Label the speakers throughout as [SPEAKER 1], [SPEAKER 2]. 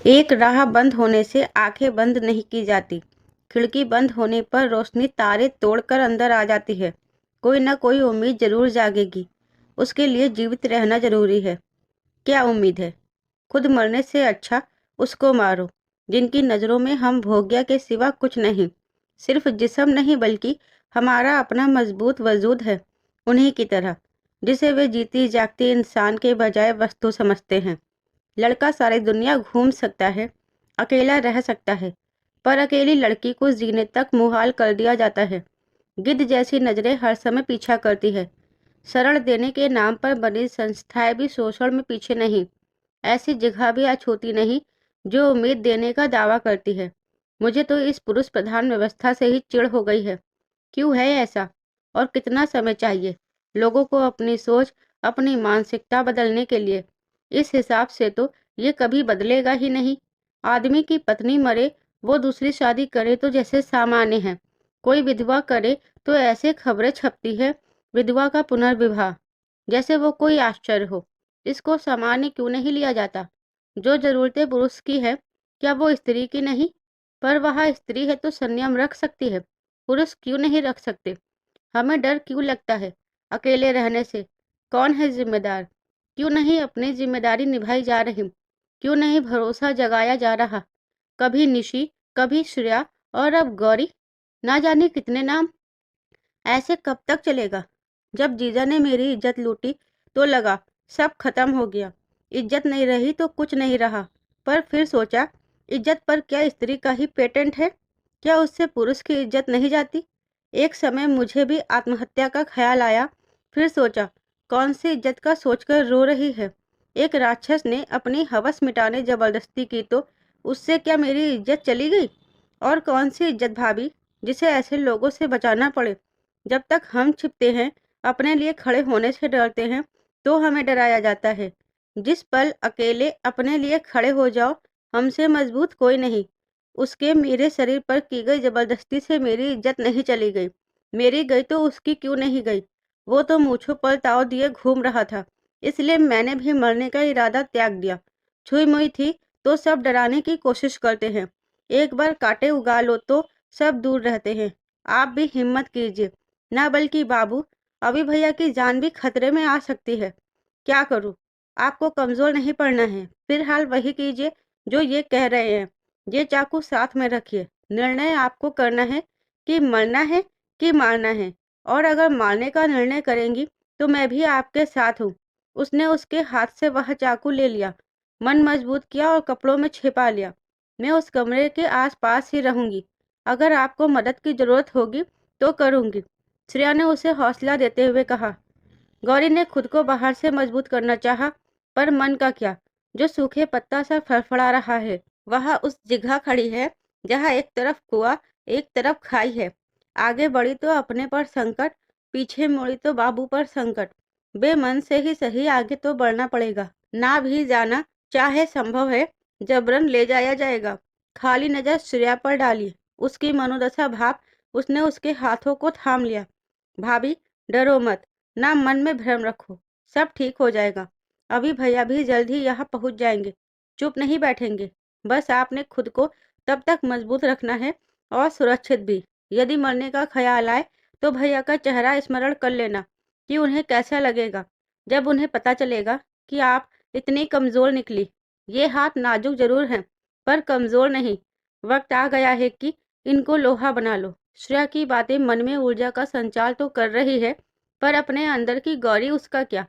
[SPEAKER 1] एक राह बंद होने से आंखें बंद नहीं की जाती। खिड़की बंद होने पर रोशनी तारे तोड़कर अंदर आ जाती है। कोई न कोई उम्मीद जरूर जागेगी। उसके लिए जीवित रहना जरूरी है। क्या उम्मीद है? खुद मरने से अच्छा उसको मारो जिनकी नज़रों में हम भोग्या के सिवा कुछ नहीं। सिर्फ जिस्म नहीं बल्कि हमारा अपना मजबूत वजूद है, उन्हीं की तरह, जिसे वे जीती जागती इंसान के बजाय वस्तु समझते हैं। लड़का सारी दुनिया घूम सकता है, अकेला रह सकता है, पर अकेली लड़की को जीने तक मुहाल कर दिया जाता है। गिद्ध जैसी नजरें हर समय पीछा करती है। शरण देने के नाम पर बनी संस्थाएं भी शोषण में पीछे नहीं। ऐसी जगह भी अछूती नहीं जो उम्मीद देने का दावा करती है। मुझे तो इस पुरुष प्रधान व्यवस्था से ही चिढ़ हो गई है। क्यों है ऐसा? और कितना समय चाहिए लोगों को अपनी सोच, अपनी मानसिकता बदलने के लिए? इस हिसाब से तो ये कभी बदलेगा ही नहीं। आदमी की पत्नी मरे, वो दूसरी शादी करे तो जैसे सामान्य है। कोई विधवा करे तो ऐसे खबरें छपती है, विधवा का पुनर्विवाह, जैसे वो कोई आश्चर्य हो। इसको सामान्य क्यों नहीं लिया जाता? जो जरूरतें पुरुष की है, क्या वो स्त्री की नहीं? पर वह स्त्री है तो संयम रख सकती है, पुरुष क्यों नहीं रख सकते? हमें डर क्यों लगता है अकेले रहने से? कौन है जिम्मेदार? क्यों नहीं अपनी जिम्मेदारी निभाई जा रही? क्यों नहीं भरोसा जगाया जा रहा? कभी निशी, कभी श्रेया, और अब गौरी। ना जाने कितने नाम। ऐसे कब तक चलेगा? जब जीजा ने मेरी इज्जत लूटी तो लगा सब खत्म हो गया। इज्जत नहीं रही तो कुछ नहीं रहा। पर फिर सोचा, इज्जत पर क्या स्त्री का ही पेटेंट है? क्या उससे पुरुष की इज्जत नहीं जाती? एक समय मुझे भी आत्महत्या का ख्याल आया। फिर सोचा, कौन सी इज्जत का सोचकर रो रही है? एक राक्षस ने अपनी हवस मिटाने जबरदस्ती की तो उससे क्या मेरी इज्जत चली गई? और कौन सी इज्जत भाभी, जिसे ऐसे लोगों से बचाना पड़े? जब तक हम छिपते हैं, अपने लिए खड़े होने से डरते हैं, तो हमें डराया जाता है। जिस पल अकेले अपने लिए खड़े हो जाओ, हमसे मजबूत कोई नहीं। उसके मेरे शरीर पर की गई जबरदस्ती से मेरी इज्जत नहीं चली गई। मेरी गई तो उसकी क्यों नहीं गई? वो तो मूंछों पर ताव दिए घूम रहा था, इसलिए मैंने भी मरने का इरादा त्याग दिया। छुई मुई थी तो सब डराने की कोशिश करते हैं। एक बार कांटे उगा लो तो सब दूर रहते हैं। आप भी हिम्मत कीजिए। ना बल्कि बाबू, अभी भैया की जान भी खतरे में आ सकती है। क्या करूं? आपको कमजोर नहीं पड़ना है, फिलहाल वही कीजिए जो ये कह रहे हैं। ये चाकू साथ में रखिए। निर्णय आपको करना है कि मरना है कि मारना है। और अगर मारने का निर्णय करेंगी तो मैं भी आपके साथ हूँ। उसने उसके हाथ से वह चाकू ले लिया, मन मजबूत किया और कपड़ों में छिपा लिया। मैं उस कमरे के आसपास ही रहूंगी। अगर आपको मदद की जरूरत होगी तो करूंगी। श्रेया ने उसे हौसला देते हुए कहा। गौरी ने खुद को बाहर से मजबूत करना चाहा, पर मन का क्या, जो सूखे पत्ता सा फड़फड़ा रहा है। वह उस जगह खड़ी है जहाँ एक तरफ कुआं, एक तरफ खाई है। आगे बढ़ी तो अपने पर संकट, पीछे मुड़ी तो बाबू पर संकट। बेमन से ही सही, आगे तो बढ़ना पड़ेगा। ना भी जाना चाहे संभव है, जबरन ले जाया जाएगा। खाली नजर श्रेया पर डाली, उसकी मनोदशा भाप उसने उसके हाथों को थाम लिया। भाभी, डरो मत, ना मन में भ्रम रखो, सब ठीक हो जाएगा। अभी भैया भी जल्द ही यहाँ पहुँच जाएंगे। चुप नहीं बैठेंगे। बस आपने खुद को तब तक मजबूत रखना है, और सुरक्षित भी। यदि मरने का ख्याल आए तो भैया का चेहरा स्मरण कर लेना कि उन्हें कैसा लगेगा जब उन्हें पता चलेगा कि आप इतनी कमजोर निकली। ये हाथ नाजुक जरूर हैं, पर कमजोर नहीं। वक्त आ गया है कि इनको लोहा बना लो। श्रेया की बातें मन में ऊर्जा का संचार तो कर रही है, पर अपने अंदर की गौरी उसका क्या,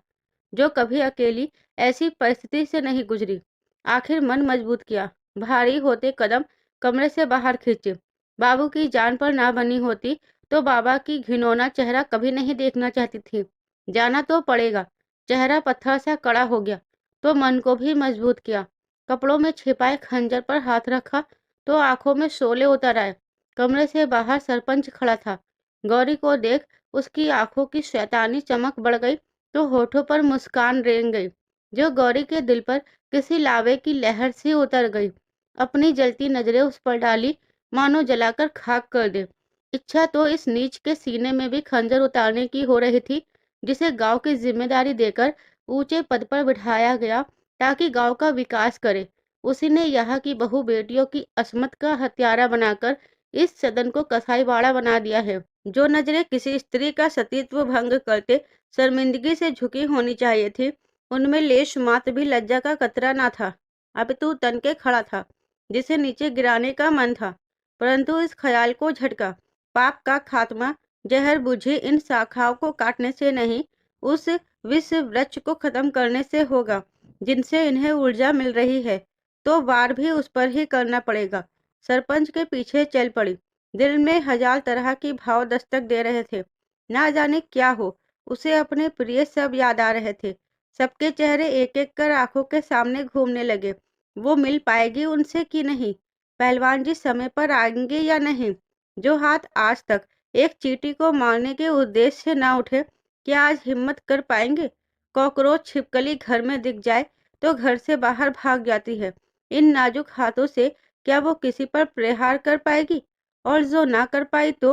[SPEAKER 1] जो कभी अकेली ऐसी परिस्थिति से नहीं गुजरी। आखिर मन मजबूत किया, भारी होते कदम कमरे से बाहर खींचे। बाबू की जान पर ना बनी होती तो बाबा की घिनौना चेहरा कभी नहीं देखना चाहती थी। जाना तो पड़ेगा। चेहरा पत्थर सा कड़ा हो गया तो मन को भी मजबूत किया। कपड़ों में छिपाए खंजर पर हाथ रखा तो आंखों में शोले उतर आए। कमरे से बाहर सरपंच खड़ा था। गौरी को देख उसकी आंखों की शैतानी चमक बढ़ गई तो होठों पर मुस्कान रेंग गई, जो गौरी के दिल पर किसी लावे की लहर सी उतर गई। अपनी जलती नजरें उस पर डाली, मानो जलाकर खाक कर दे। इच्छा तो इस नीच के सीने में भी खंजर उतारने की हो रही थी, जिसे गांव की जिम्मेदारी देकर ऊंचे पद पर बिठाया गया ताकि गांव का विकास करे। उसी ने यहाँ की बहू बेटियों की असमत का हत्यारा बनाकर इस सदन को कसाईवाड़ा बना दिया है। जो नजरें किसी स्त्री का सतीत्व भंग करते शर्मिंदगी से झुकी होनी चाहिए थी, उनमें लेश मात्र भी लज्जा का कतरा ना था। अब तू तन के खड़ा था, जिसे नीचे गिराने का मन था, परंतु इस ख्याल को झटका, पाप का खात्मा जहर बुझी इन शाखाओं को काटने से नहीं, उस विष वृक्ष को खत्म करने से होगा जिनसे इन्हें ऊर्जा मिल रही है। तो वार भी उस पर ही करना पड़ेगा। सरपंच के पीछे चल पड़ी। दिल में हजार तरह की भाव दस्तक दे रहे थे। ना जाने क्या हो, उसे अपने प्रिय सब याद आ रहे थे। सबके चेहरे एक एक कर आंखों के सामने घूमने लगे। वो मिल पाएगी उनसे कि नहीं? पहलवान जी समय पर आएंगे या नहीं? जो हाथ आज तक एक चींटी को मारने के उद्देश्य से ना उठे, क्या आज हिम्मत कर पाएंगे? कॉकरोच छिपकली घर में दिख जाए तो घर से बाहर भाग जाती है। इन नाजुक हाथों से क्या वो किसी पर प्रहार कर पाएगी? और जो ना कर पाई तो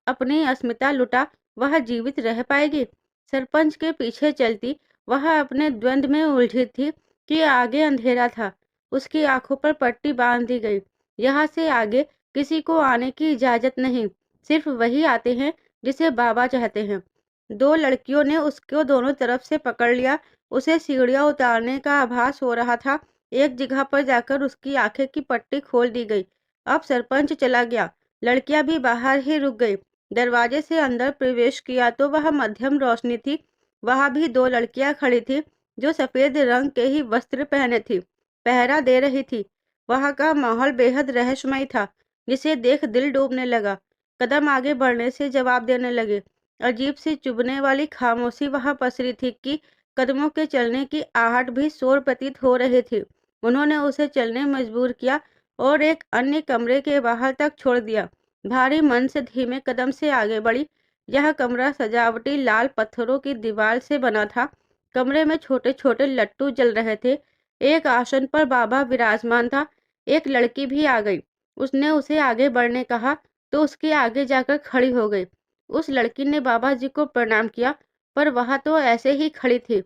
[SPEAKER 1] अपनी अस्मिता लुटा वह जीवित रह पाएगी? सरपंच के पीछे चलती वह अपने द्वंद्व में उलझी थी कि आगे अंधेरा था। उसकी आंखों पर पट्टी बांध दी गई। यहाँ से आगे किसी को आने की इजाजत नहीं, सिर्फ वही आते हैं जिसे बाबा चाहते हैं। दो लड़कियों ने उसको दोनों तरफ से पकड़ लिया। उसे सीढ़ियां उतारने का आभास हो रहा था। एक जगह पर जाकर उसकी आंखें की पट्टी खोल दी गई। अब सरपंच चला गया, लड़कियां भी बाहर ही रुक गई। दरवाजे से अंदर प्रवेश किया तो वह मध्यम रोशनी थी। वहां भी दो लड़कियां खड़ी थी जो सफेद रंग के ही वस्त्र पहने थी, पहरा दे रही थी। वहां का माहौल बेहद रहस्यमय था, जिसे देख दिल डूबने लगा। कदम आगे बढ़ने से जवाब देने लगे। अजीब सी चुभने वाली खामोशी वहां पसरी थी कि कदमों के चलने की आहट भी शोर प्रतीत हो रही थी। उन्होंने उसे चलने मजबूर किया और एक अन्य कमरे के बाहर तक छोड़ दिया। भारी मन से धीमे कदम से आगे बढ़ी। यह कमरा सजावटी लाल पत्थरों की दीवार से बना था। कमरे में छोटे छोटे लट्टू जल रहे थे। एक आसन पर बाबा विराजमान था। एक लड़की भी आ गई। उसने उसे आगे बढ़ने कहा तो उसके आगे जाकर खड़ी हो गई। उस लड़की ने बाबा जी को प्रणाम किया, पर वह तो ऐसे ही खड़ी थी।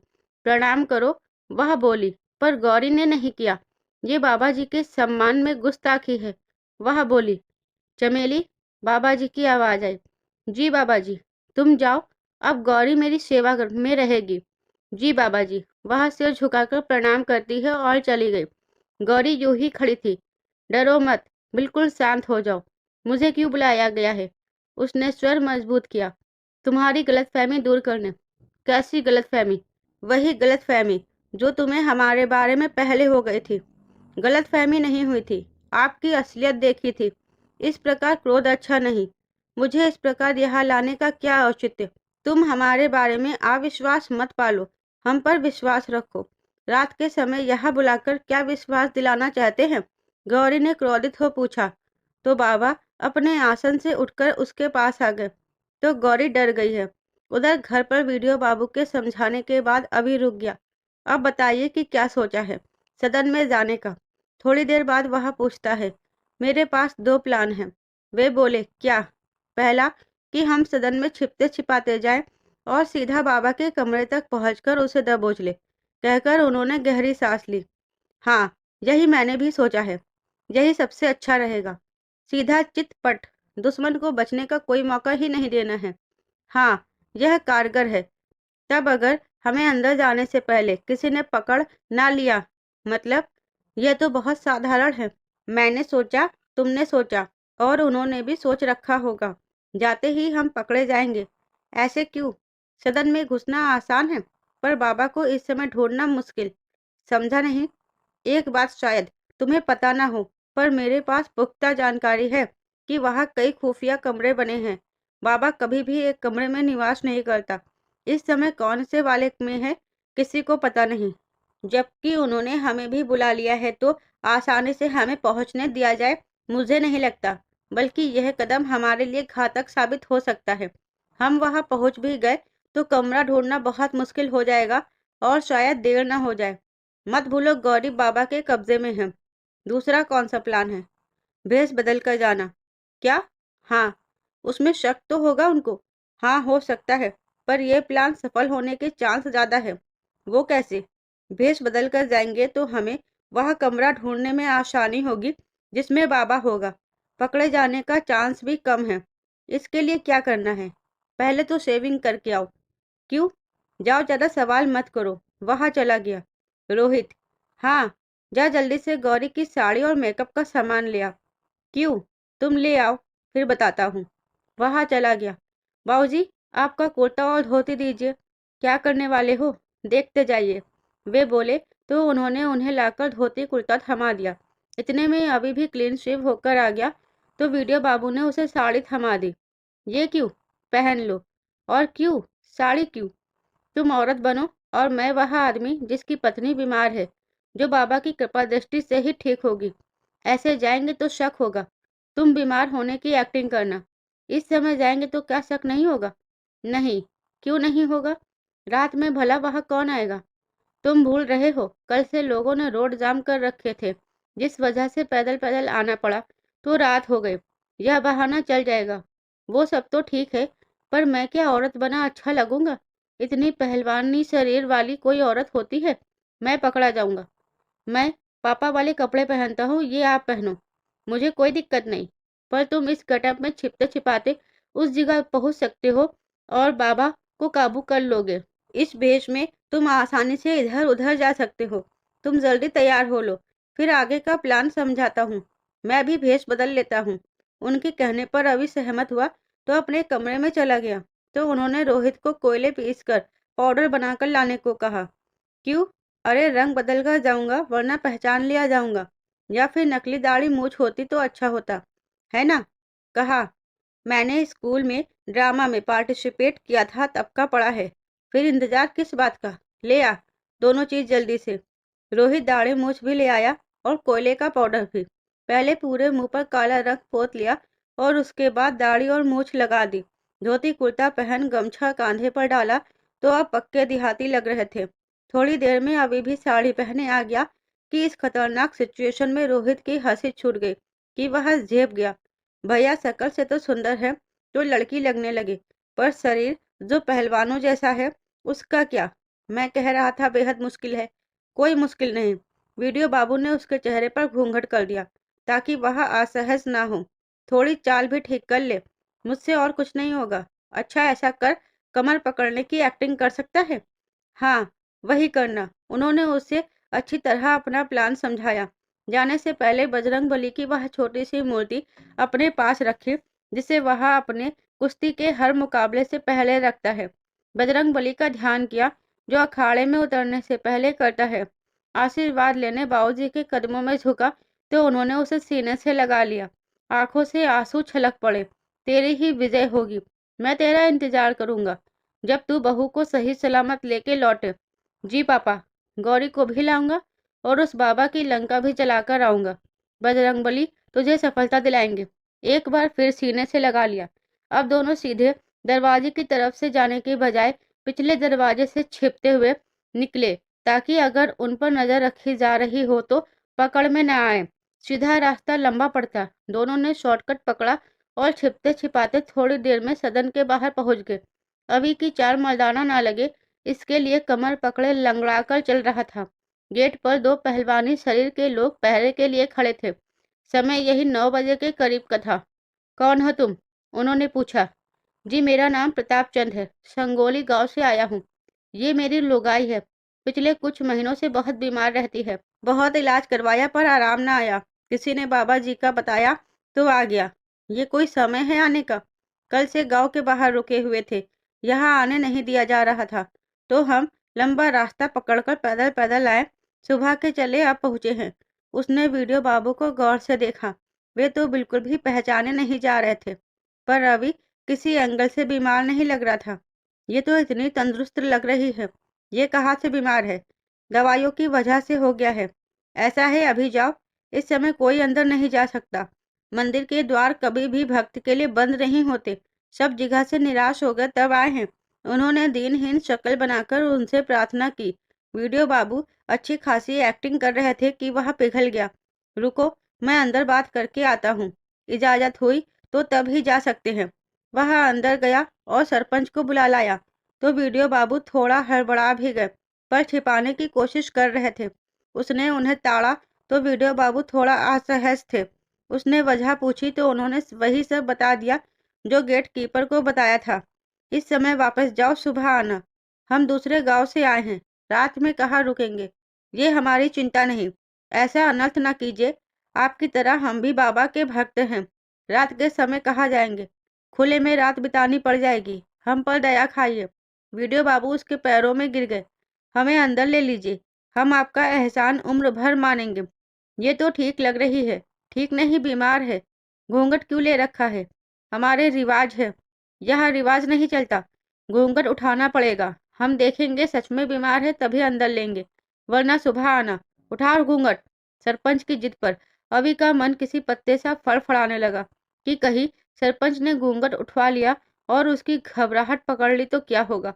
[SPEAKER 1] प्रणाम करो, वह बोली, पर गौरी ने नहीं किया। ये बाबा जी के सम्मान में गुस्ताखी है। वह बोली, चमेली। बाबा जी की आवाज आई। जी बाबा जी। तुम जाओ, अब गौरी मेरी सेवा में रहेगी। जी बाबा जी। वह सिर झुकाकर प्रणाम करती है और चली गई। गौरी यूं ही खड़ी थी। डरो मत, बिल्कुल शांत हो जाओ। मुझे क्यों बुलाया गया है? उसने स्वर मजबूत किया। तुम्हारी गलतफहमी दूर करने। कैसी गलतफहमी? वही गलतफहमी जो तुम्हें हमारे बारे में पहले हो गई थी। गलतफहमी नहीं हुई थी, आपकी असलियत देखी थी। इस प्रकार क्रोध अच्छा नहीं। मुझे इस प्रकार यहाँ लाने का क्या औचित्य? तुम हमारे बारे में अविश्वास मत पालो, हम पर विश्वास रखो। रात के समय यहाँ बुलाकर क्या विश्वास दिलाना चाहते हैं? गौरी ने क्रोधित हो पूछा। तो बाबा अपने आसन से उठकर उसके पास आ गए। तो गौरी डर गई है। उधर घर पर वीडियो बाबू के समझाने के बाद अभी रुक गया। अब बताइए कि क्या सोचा है? सदन में जाने का। थोड़ी देर बाद वह पूछता है, मेरे पास दो प्लान हैं। वे बोले, क्या? पहला, कि हम सदन में छिपते छिपाते जाएं और सीधा बाबा के कमरे तक पहुंचकर उसे दबोच ले। कहकर उन्होंने गहरी सांस ली। हाँ, यही मैंने भी सोचा है। यही सबसे अच्छा रहेगा। सीधा चितपट, दुश्मन को बचने का कोई मौका ही नहीं देना है। हाँ, यह कारगर है। तब अगर हमें अंदर जाने से पहले किसी ने पकड़ ना लिया, मतलब यह तो बहुत साधारण है। मैंने सोचा, तुमने सोचा, और उन्होंने भी सोच रखा होगा। जाते ही हम पकड़े जाएंगे। ऐसे क्यों? सदन में घुसना आसान है, पर बाबा को इस समय ढूंढना मुश्किल। समझा नहीं? एक बात शायद तुम्हें पता ना हो, पर मेरे पास पुख्ता जानकारी है कि वहाँ कई खुफिया कमरे बने हैं। बाबा कभी भी एक कमरे में निवास नहीं करता। इस समय कौन से वाले में है, किसी को पता नहीं। जबकि उन्होंने हमें भी बुला लिया है तो आसानी से हमें पहुंचने दिया जाए, मुझे नहीं लगता। बल्कि यह कदम हमारे लिए घातक साबित हो सकता है। हम वहां पहुंच भी गए तो कमरा ढूंढना बहुत मुश्किल हो जाएगा और शायद देर न हो जाए। मत भूलो गौरी बाबा के कब्जे में है। दूसरा कौन सा प्लान है? भेष बदल कर जाना। क्या? हाँ, उसमें शक तो होगा उनको। हाँ, हो सकता है, पर यह प्लान सफल होने के चांस ज्यादा है। वो कैसे? भेष बदल कर जाएंगे तो हमें वह कमरा ढूंढने में आसानी होगी जिसमें बाबा होगा। पकड़े जाने का चांस भी कम है। इसके लिए क्या करना है? पहले तो शेविंग करके आओ। क्यों? जाओ, ज्यादा सवाल मत करो। वह चला गया। रोहित, हाँ, जा जल्दी से गौरी की साड़ी और मेकअप का सामान ले आ। क्यों? तुम ले आओ, फिर बताता हूँ। वह चला गया। बाबूजी, आपका कुर्ता और धोती दीजिए। क्या करने वाले हो? देखते जाइए, वे बोले तो उन्होंने उन्हें लाकर धोती कुर्ता थमा दिया। इतने में अभी भी क्लीन शेव होकर आ गया तो वीडियो बाबू ने उसे साड़ी थमा दी। ये क्यों? पहन लो। और क्यों? साड़ी क्यों? तुम औरत बनो और मैं वह आदमी जिसकी पत्नी बीमार है, जो बाबा की कृपा दृष्टि से ही ठीक होगी। ऐसे जाएंगे तो शक होगा। तुम बीमार होने की एक्टिंग करना। इस समय जाएंगे तो क्या शक नहीं होगा? नहीं। क्यों नहीं होगा? रात में भला वह कौन आएगा? तुम भूल रहे हो, कल से लोगों ने रोड जाम कर रखे थे, जिस वजह से पैदल पैदल आना पड़ा, तो रात हो गई। यह बहाना चल जाएगा। वो सब तो ठीक है, पर मैं क्या औरत बना अच्छा लगूंगा? इतनी पहलवानी शरीर वाली कोई औरत होती है? मैं पकड़ा जाऊंगा। मैं पापा वाले कपड़े पहनता हूँ, ये आप पहनो। मुझे कोई दिक्कत नहीं, पर तुम इस गेटअप में छिपते छिपाते उस जगह पहुंच सकते हो और बाबा को काबू कर लोगे। इस भेष में तुम आसानी से इधर उधर जा सकते हो। तुम जल्दी तैयार हो लो, फिर आगे का प्लान समझाता हूँ। मैं भी भेष बदल लेता हूँ। उनके कहने पर अभी सहमत हुआ तो अपने कमरे में चला गया। तो उन्होंने रोहित को कोयले पीसकर पाउडर बनाकर लाने को कहा। क्यों? अरे रंग बदल कर जाऊंगा वरना पहचान लिया जाऊंगा। या फिर नकली दाढ़ी मूछ होती तो अच्छा होता, है ना? कहा, मैंने स्कूल में ड्रामा में पार्टिसिपेट किया था, तब का पड़ा है। फिर इंतजार किस बात का? ले आ, दोनों चीज जल्दी से। रोहित दाढ़ी मूछ भी ले आया और कोयले का पाउडर भी। पहले पूरे मुंह पर काला रंग पोत लिया और उसके बाद दाढ़ी और मूछ लगा दी। धोती कुर्ता पहन गमछा कांधे पर डाला तो अब पक्के देहाती लग रहे थे। थोड़ी देर में अभी भी साड़ी पहने आ गया कि इस खतरनाक सिचुएशन में रोहित की हंसी छूट गई कि वह झेप गया। भैया शकल से तो सुंदर है, तो लड़की लगने लगे, पर शरीर जो पहलवानों जैसा है, उसका क्या? मैं कह रहा था बेहद मुश्किल है। कोई मुश्किल नहीं। वीडियो बाबू ने उसके चेहरे पर घूंघट कर दिया ताकि वह असहज ना हो। थोड़ी चाल भी ठीक कर ले, मुझसे और कुछ नहीं होगा। अच्छा ऐसा कर, कमर पकड़ने की एक्टिंग कर सकता है? हाँ, वही करना। उन्होंने उसे अच्छी तरह अपना प्लान समझाया। जाने से पहले बजरंगबली की वह छोटी सी मूर्ति अपने पास रखी, जिसे वह अपने कुश्ती के हर मुकाबले से पहले रखता है। बजरंगबली का ध्यान किया, जो अखाड़े में उतरने से पहले करता है। आशीर्वाद लेने बाबूजी के कदमों में झुका तो उन्होंने उसे सीने से लगा लिया। आंखों से आंसू छलक पड़े। तेरी ही विजय होगी। मैं तेरा इंतजार करूंगा जब तू बहू को सही सलामत लेके लौटे। जी पापा, गौरी को भी लाऊंगा और उस बाबा की लंका भी जलाकर आऊंगा। बजरंगबली तुझे सफलता दिलाएंगे। एक बार फिर सीने से लगा लिया। अब दोनों सीधे दरवाजे की तरफ से जाने के बजाय पिछले दरवाजे से छिपते हुए निकले, ताकि अगर उन पर नजर रखी जा रही हो तो पकड़ में न आए। सीधा रास्ता लंबा पड़ता। दोनों ने शॉर्टकट पकड़ा और छिपते छिपाते थोड़ी देर में सदन के बाहर पहुंच गए। अभी की चाल मर्दाना ना लगे, इसके लिए कमर पकड़े लंगड़ाकर चल रहा था। गेट पर दो पहलवानी शरीर के लोग पहरे के लिए खड़े थे। समय यही 9 बजे के करीब का था। कौन हो तुम? उन्होंने पूछा। जी मेरा नाम प्रताप चंद है, संगोली गांव से आया हूँ। ये मेरी लोगाई है, पिछले कुछ महीनों से बहुत बीमार रहती है। बहुत इलाज करवाया पर आराम ना आया। किसी ने बाबा जी का बताया तो आ गया। ये कोई समय है आने का? कल से गांव के बाहर रुके हुए थे, यहाँ आने नहीं दिया जा रहा था, तो हम लंबा रास्ता पकड़कर पैदल पैदल आए। सुबह के चले अब पहुँचे हैं। उसने वीडियो बाबू को गौर से देखा। वे तो बिल्कुल भी पहचाने नहीं जा रहे थे, पर अभी किसी एंगल से बीमार नहीं लग रहा था। ये तो इतनी तंदुरुस्त लग रही है। ये कहाँ से बीमार है? दवाइयों की वजह से हो गया है। ऐसा है, अभी जाओ, इस समय कोई अंदर नहीं जा सकता। मंदिर के द्वार कभी भी भक्त के लिए बंद नहीं होते। सब जगह से निराश हो गए तब आए हैं। उन्होंने दीनहीन शक्ल बनाकर उनसे प्रार्थना की। वीडियो बाबू अच्छी खासी एक्टिंग कर रहे थे कि वह पिघल गया। रुको, मैं अंदर बात करके आता हूँ। इजाजत हुई तो तब ही जा सकते हैं। वह अंदर गया और सरपंच को बुला लाया तो वीडियो बाबू थोड़ा हड़बड़ा भी गए, पर छिपाने की कोशिश कर रहे थे। उसने उन्हें ताड़ा तो वीडियो बाबू थोड़ा असहज थे। उसने वजह पूछी तो उन्होंने वही सब बता दिया जो गेट कीपर को बताया था। इस समय वापस जाओ, सुबह आना। हम दूसरे गांव से आए हैं, रात में कहाँ रुकेंगे ये हमारी चिंता नहीं। ऐसा अनर्थ न कीजिए, आपकी तरह हम भी बाबा के भक्त हैं। रात के समय कहाँ जाएंगे, खुले में रात बितानी पड़ जाएगी। हम पर दया खाइए। वीडियो बाबू उसके पैरों में गिर गए। हमें अंदर ले लीजिए, हम आपका एहसान उम्र भर मानेंगे। ये तो ठीक लग रही है। ठीक नहीं, बीमार है। घूंघट क्यों ले रखा है? हमारे रिवाज है। यह रिवाज नहीं चलता। घूंघट उठाना पड़ेगा। हम देखेंगे सच में बीमार है तभी अंदर लेंगे, वरना सुबह आना। उठाओ घूंघट। सरपंच की जिद पर अभी का मन किसी पत्ते सा फड़फड़ाने लगा कि कहीं सरपंच ने घूंघट उठवा लिया और उसकी घबराहट पकड़ ली तो क्या होगा।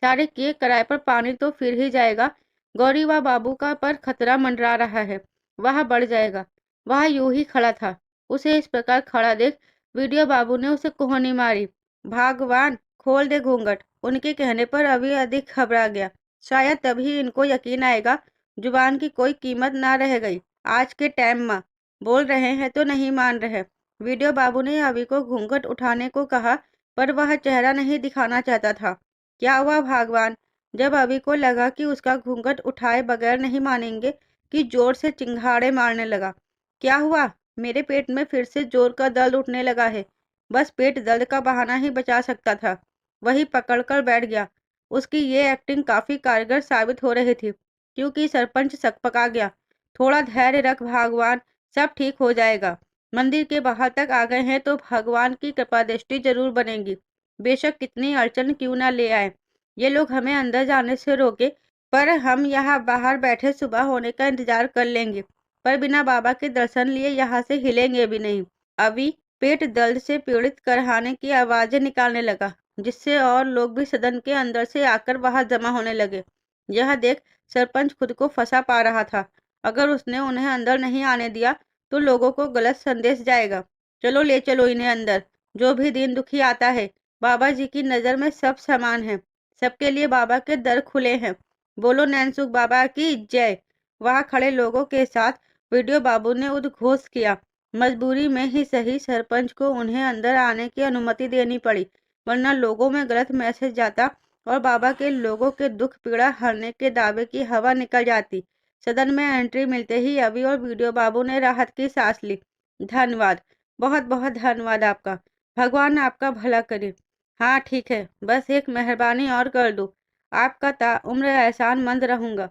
[SPEAKER 1] सारे किए किराए पर पानी तो फिर ही जाएगा। गौरी व बाबू का पर खतरा मंडरा रहा है, वह बढ़ जाएगा। वह यूं ही खड़ा था। उसे इस प्रकार खड़ा देख वीडियो बाबू ने उसे कोहनी मारी। भगवान, खोल दे घूंघट। उनके कहने पर अभी अधिक घबरा गया। शायद तभी इनको यकीन आएगा जुबान की कोई कीमत ना रह गई। आज के टाइम में बोल रहे हैं तो नहीं मान रहे। वीडियो बाबू ने अभी को घूंघट उठाने को कहा पर वह चेहरा नहीं दिखाना चाहता था। क्या हुआ भगवान? जब अभी को लगा कि उसका घूंघट उठाए बगैर नहीं मानेंगे कि जोर से चिंगाड़े मारने लगा। क्या हुआ? मेरे पेट में फिर से जोर का दर्द उठने लगा है। बस पेट दर्द का बहाना ही बचा सकता था। वही पकड़कर बैठ गया। उसकी ये एक्टिंग काफी कारगर साबित हो रही थी क्योंकि सरपंच सकपका गया। थोड़ा धैर्य रख भगवान, सब ठीक हो जाएगा। मंदिर के बाहर तक आ गए हैं तो भगवान की कृपा दृष्टि जरूर बनेगी। बेशक कितनी अड़चन क्यों ना ले आए। ये लोग हमें अंदर जाने से रोके पर हम यहाँ बाहर बैठे सुबह होने का इंतजार कर लेंगे, पर बिना बाबा के दर्शन लिए यहाँ से हिलेंगे भी नहीं। अभी पेट दर्द से पीड़ित करहाने की आवाजें निकालने लगा, जिससे और लोग भी सदन के अंदर से आकर वहां जमा होने लगे। यह देख सरपंच खुद को फंसा पा रहा था। अगर उसने उन्हें अंदर नहीं आने दिया तो लोगों को गलत संदेश जाएगा। चलो ले चलो इन्हें अंदर। जो भी दिन दुखी आता है, बाबा जी की नजर में सब समान है। सबके लिए बाबा के दर खुले हैं। बोलो नैनसुख बाबा की जय। वहां खड़े लोगों के साथ वीडियो बाबू ने उद्घोष किया। मजबूरी में ही सही सरपंच को उन्हें अंदर आने की अनुमति देनी पड़ी, वरना लोगों में गलत मैसेज जाता और बाबा के लोगों के दुख पीड़ा हरने के दावे की हवा निकल जाती। सदन में एंट्री मिलते ही अभी और वीडियो बाबू ने राहत की सांस ली। धन्यवाद, बहुत बहुत धन्यवाद आपका। भगवान आपका भला करे। हाँ ठीक है, बस एक मेहरबानी और कर दो। आपका ताउम्र एहसान मंद रहूंगा।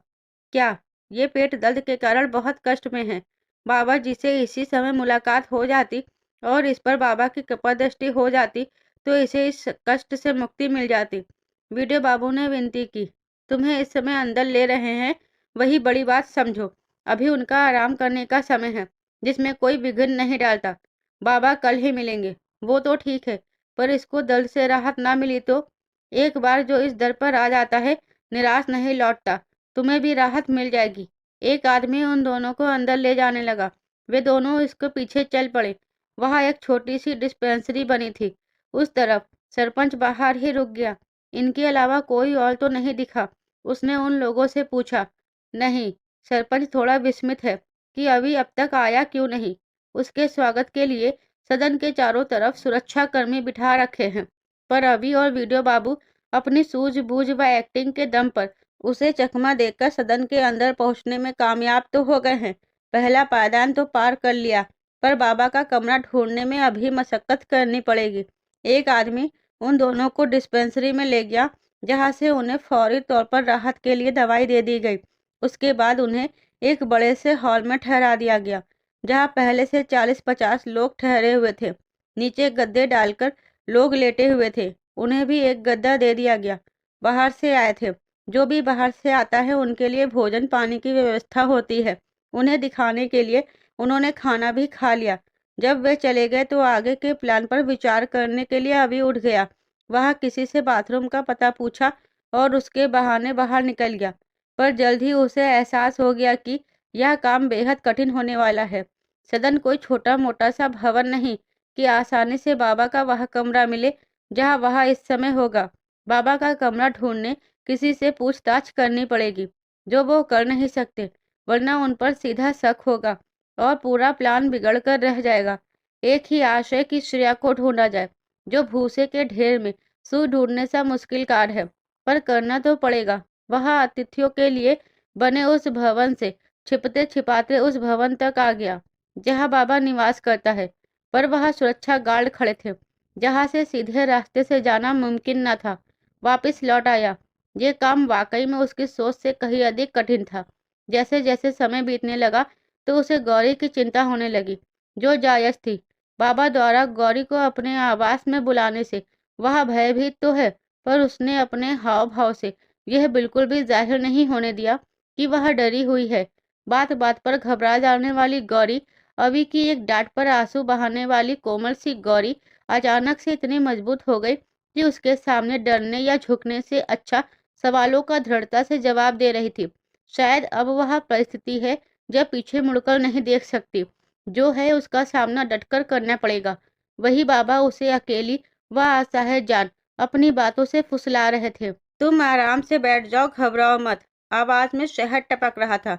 [SPEAKER 1] क्या? ये पेट दर्द के कारण बहुत कष्ट में है। बाबा जी से इसी समय मुलाकात हो जाती और इस पर बाबा की कृपा दृष्टि हो जाती तो इसे इस कष्ट से मुक्ति मिल जाती। वीडियो बाबू ने विनती की। तुम्हें इस समय अंदर ले रहे हैं, वही बड़ी बात समझो। अभी उनका आराम करने का समय है, जिसमें कोई विघ्न नहीं डालता। बाबा कल ही मिलेंगे। वो तो ठीक है, पर इसको दर्द से राहत ना मिली तो? एक बार जो इस दर पर आ जाता है, निराश नहीं लौटता। तुम्हें भी राहत मिल जाएगी। एक आदमी उन दोनों को अंदर ले जाने लगा। वे दोनों इसके पीछे चल पड़े। वहां एक छोटी सी डिस्पेंसरी बनी थी। उस तरफ सरपंच बाहर ही रुक गया। इनके अलावा कोई और तो नहीं दिखा। उसने उन लोगों से पूछा। नहीं। सरपंच थोड़ा विस्मित है कि अभी अब तक आया क्यों नहीं। उसके स्वागत के लिए सदन के चारों तरफ सुरक्षा कर्मी बिठा रखे हैं, पर अभी और वीडियो बाबू अपनी सूझबूझ व एक्टिंग के दम पर उसे चकमा देकर सदन के अंदर पहुंचने में कामयाब तो हो गए हैं। पहला पायदान तो पार कर लिया, पर बाबा का कमरा ढूंढने में अभी मशक्कत करनी पड़ेगी। एक आदमी उन दोनों को डिस्पेंसरी में ले गया, जहां से उन्हें फौरी तौर पर राहत के लिए दवाई दे दी गई। उसके बाद उन्हें एक बड़े से हॉल में ठहरा दिया गया, जहां पहले से 40-50 लोग ठहरे हुए थे। नीचे गद्दे डालकर लोग लेटे हुए थे। उन्हें भी एक गद्दा दे दिया गया। बाहर से आए थे। जो भी बाहर से आता है उनके लिए भोजन पानी की व्यवस्था होती है। उन्हें दिखाने के लिए उन्होंने खाना भी खा लिया। जब वे चले गए तो आगे के प्लान पर विचार करने के लिए अभी उठ गया। वह किसी से बाथरूम का पता पूछा और उसके बहाने बाहर निकल गया, पर जल्द ही उसे एहसास हो गया कि यह काम बेहद कठिन होने वाला है। सदन कोई छोटा मोटा सा भवन नहीं कि आसानी से बाबा का वह कमरा मिले जहां वह इस समय होगा। बाबा का कमरा ढूंढने किसी से पूछताछ करनी पड़ेगी, जो वो कर नहीं सकते। वरना उन पर सीधा शक होगा और पूरा प्लान बिगड़ कर रह जाएगा। एक ही आशय कि श्रेया को ढूंढा जाए, जो भूसे के ढेर में सुई ढूंढने सा मुश्किल कार्य है, पर करना तो पड़ेगा। वह अतिथियों के लिए बने उस भवन से छिपते छिपाते उस भवन तक आ गया जहां बाबा निवास करता है, पर वह सुरक्षा गार्ड खड़े थे, जहां से सीधे रास्ते से जाना मुमकिन न था। वापस लौट आया। ये काम वाकई में उसकी सोच से कहीं अधिक कठिन था। जैसे जैसे समय बीतने लगा तो उसे गौरी की चिंता होने लगी, जो जायज थी। बाबा द्वारा गौरी को अपने आवास में बुलाने से वह भयभीत तो है, पर उसने अपने हाव भाव से यह बिल्कुल भी जाहिर नहीं होने दिया कि वह डरी हुई है। बात बात पर घबरा जाने वाली गौरी, अभी की एक डांट पर आंसू बहाने वाली कोमल सी गौरी अचानक से इतनी मजबूत हो गई कि उसके सामने डरने या झुकने से अच्छा सवालों का दृढ़ता से जवाब दे रही थी। शायद अब वह परिस्थिति है जब पीछे मुड़कर नहीं देख सकती। जो है उसका सामना डटकर करना पड़ेगा। वही बाबा उसे अकेली व असहाय जान अपनी बातों से फुसला रहे थे। तुम आराम से बैठ जाओ, घबराओ मत। आवाज में शहद टपक रहा था,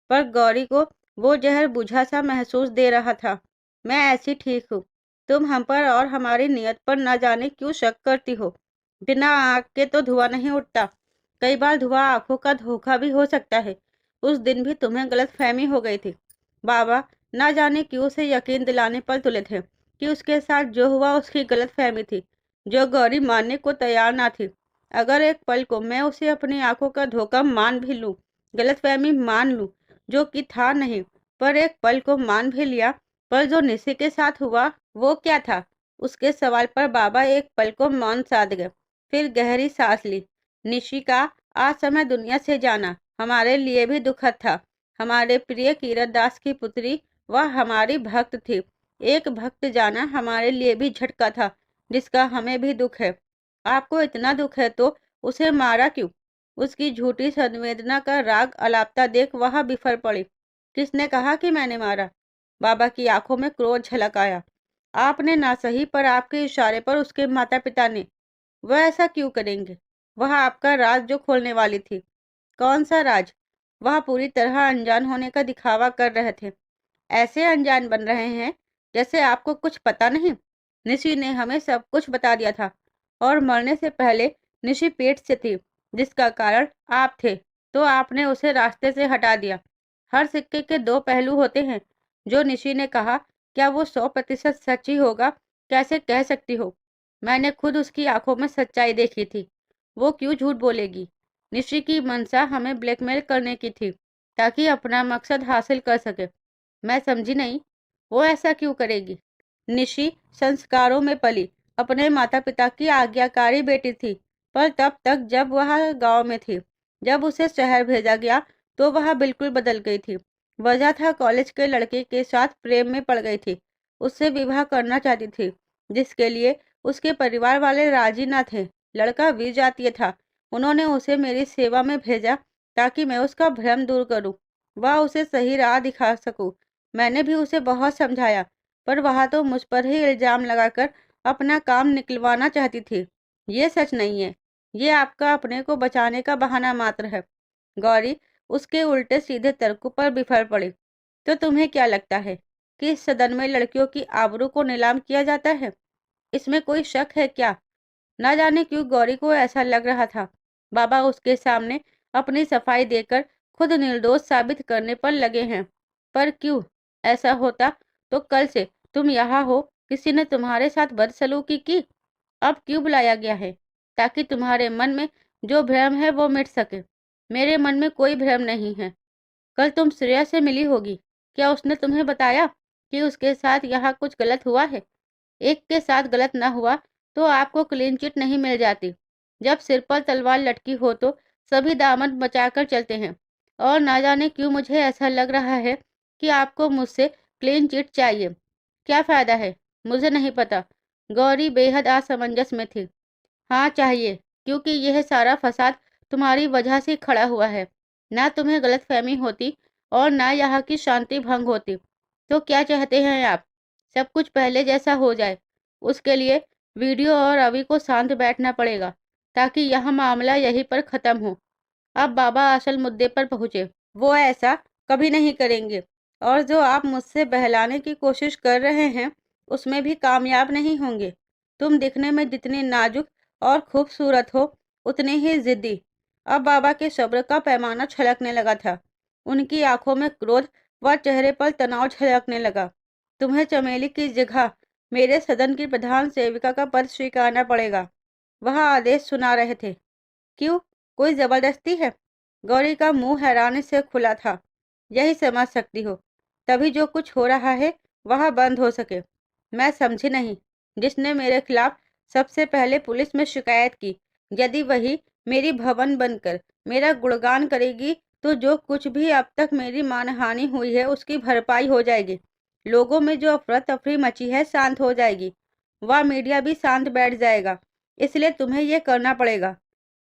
[SPEAKER 1] पर गौरी को वो जहर बुझा सा महसूस दे रहा था। मैं ऐसी ठीक हूँ। तुम हम पर और हमारी नियत पर न जाने क्यों शक करती हो। बिना आग के तो धुआं नहीं उठता। कई बार धुआं आंखों का धोखा भी हो सकता है। उस दिन भी तुम्हें गलतफहमी हो गई थी। बाबा न जाने क्यों उसे यकीन दिलाने पर तुले थे कि उसके साथ जो हुआ उसकी गलतफहमी थी, जो गौरी मानने को तैयार ना थी। अगर एक पल को मैं उसे अपनी आंखों का धोखा मान भी लूं, गलतफहमी मान लूं, जो कि था नहीं, पर एक पल को मान भी लिया, पर जो निशी के साथ हुआ वो क्या था? उसके सवाल पर बाबा एक पल को मौन साध गए, फिर गहरी सांस ली। निशी का आज समय दुनिया से जाना हमारे लिए भी दुखद था। हमारे प्रिय कीरत दास की पुत्री वह हमारी भक्त थी। एक भक्त जाना हमारे लिए भी झटका था, जिसका हमें भी दुख है। आपको इतना दुख है तो उसे मारा क्यों? उसकी झूठी संवेदना का राग अलापता देख वह बिफर पड़ी। किसने कहा कि मैंने मारा? बाबा की आंखों में क्रोध झलक आया। आपने ना सही, पर आपके इशारे पर उसके माता पिता ने। वह ऐसा क्यों करेंगे? वह आपका राज जो खोलने वाली थी। कौन सा राज? वह पूरी तरह अनजान होने का दिखावा कर रहे थे। ऐसे अनजान बन रहे हैं जैसे आपको कुछ पता नहीं। निशी ने हमें सब कुछ बता दिया था, और मरने से पहले निशी पेट से थी, जिसका कारण आप थे, तो आपने उसे रास्ते से हटा दिया। हर सिक्के के दो पहलू होते हैं। जो निशी ने कहा, क्या वो 100% सच ही होगा? कैसे कह सकती हो? मैंने खुद उसकी आंखों में सच्चाई देखी थी। वो क्यों झूठ बोलेगी? निशी की मंशा हमें ब्लैकमेल करने की थी, ताकि अपना मकसद हासिल कर सके। मैं समझी नहीं। वो ऐसा क्यों करेगी? निशी संस्कारों में पली, अपने माता पिता की आज्ञाकारी बेटी थी, पर तब तक जब वह गांव में थी। जब उसे शहर भेजा गया तो वह बिल्कुल बदल गई थी। वजह था कॉलेज के लड़के के साथ प्रेम में पड़ गई थी। उससे विवाह करना चाहती थी, जिसके लिए उसके परिवार वाले राजी न थे। लड़का विजातीय था। उन्होंने उसे मेरी सेवा में भेजा ताकि मैं उसका भ्रम दूर करूं, वह उसे सही राह दिखा सकूं। मैंने भी उसे बहुत समझाया, पर वह तो मुझ पर ही इल्जाम लगाकर अपना काम निकलवाना चाहती थी। ये सच नहीं है। ये आपका अपने को बचाने का बहाना मात्र है। गौरी उसके उल्टे सीधे तर्कों पर बिफर पड़ी। तो तुम्हें क्या लगता है कि इस सदन में लड़कियों की आबरू को नीलाम किया जाता है? इसमें कोई शक है क्या? न जाने क्यों गौरी को ऐसा लग रहा था। बाबा उसके सामने अपनी सफाई देकर खुद निर्दोष साबित करने पर लगे हैं। पर क्यों? ऐसा होता तो कल से तुम यहाँ हो, किसी ने तुम्हारे साथ बदसलूकी की। अब क्यों बुलाया गया है? ताकि तुम्हारे मन में जो भ्रम है वो मिट सके। मेरे मन में कोई भ्रम नहीं है। कल तुम श्रेया से मिली होगी। क्या उसने तुम्हें बताया कि उसके साथ यहाँ कुछ गलत हुआ है? एक के साथ गलत ना हुआ तो आपको क्लीन चिट नहीं मिल जाती। जब सिर पर तलवार लटकी हो तो सभी दामन बचाकर चलते हैं, और ना जाने क्यों मुझे ऐसा लग रहा है कि आपको मुझसे क्लीन चिट चाहिए। क्या फायदा है? मुझे नहीं पता। गौरी बेहद असमंजस में थी। हाँ चाहिए, क्योंकि यह सारा फसाद तुम्हारी वजह से खड़ा हुआ है। ना तुम्हें गलतफहमी होती और ना यहाँ की शांति भंग होती। तो क्या चाहते हैं आप? सब कुछ पहले जैसा हो जाए। उसके लिए वीडियो और अभी को शांत बैठना पड़ेगा, ताकि यह मामला यहीं पर खत्म हो। अब बाबा असल मुद्दे पर पहुंचे। वो ऐसा कभी नहीं करेंगे। और जो आप मुझसे बहलाने की कोशिश कर रहे हैं, उसमें भी कामयाब नहीं होंगे। तुम दिखने में जितनी नाजुक और खूबसूरत हो, उतनी ही ज़िद्दी। अब बाबा के सब्र का पैमाना छलकने लगा था। उनकी आंखों में क्रोध व चेहरे पर तनाव झलकने लगा। तुम्हें चमेली की जगह मेरे सदन की प्रधान सेविका का पद स्वीकारना पड़ेगा। वह आदेश सुना रहे थे। क्यों? कोई जबरदस्ती है? गौरी का मुंह हैरानी से खुला था। यही समझ सकती हो, तभी जो कुछ हो रहा है वह बंद हो सके। मैं समझी नहीं। जिसने मेरे खिलाफ सबसे पहले पुलिस में शिकायत की, यदि वही मेरी भवन बनकर मेरा गुणगान करेगी, तो जो कुछ भी अब तक मेरी मानहानि हुई है उसकी भरपाई हो जाएगी। लोगों में जो अफरा तफरी मची है शांत हो जाएगी। वह मीडिया भी शांत बैठ जाएगा। इसलिए तुम्हें ये करना पड़ेगा।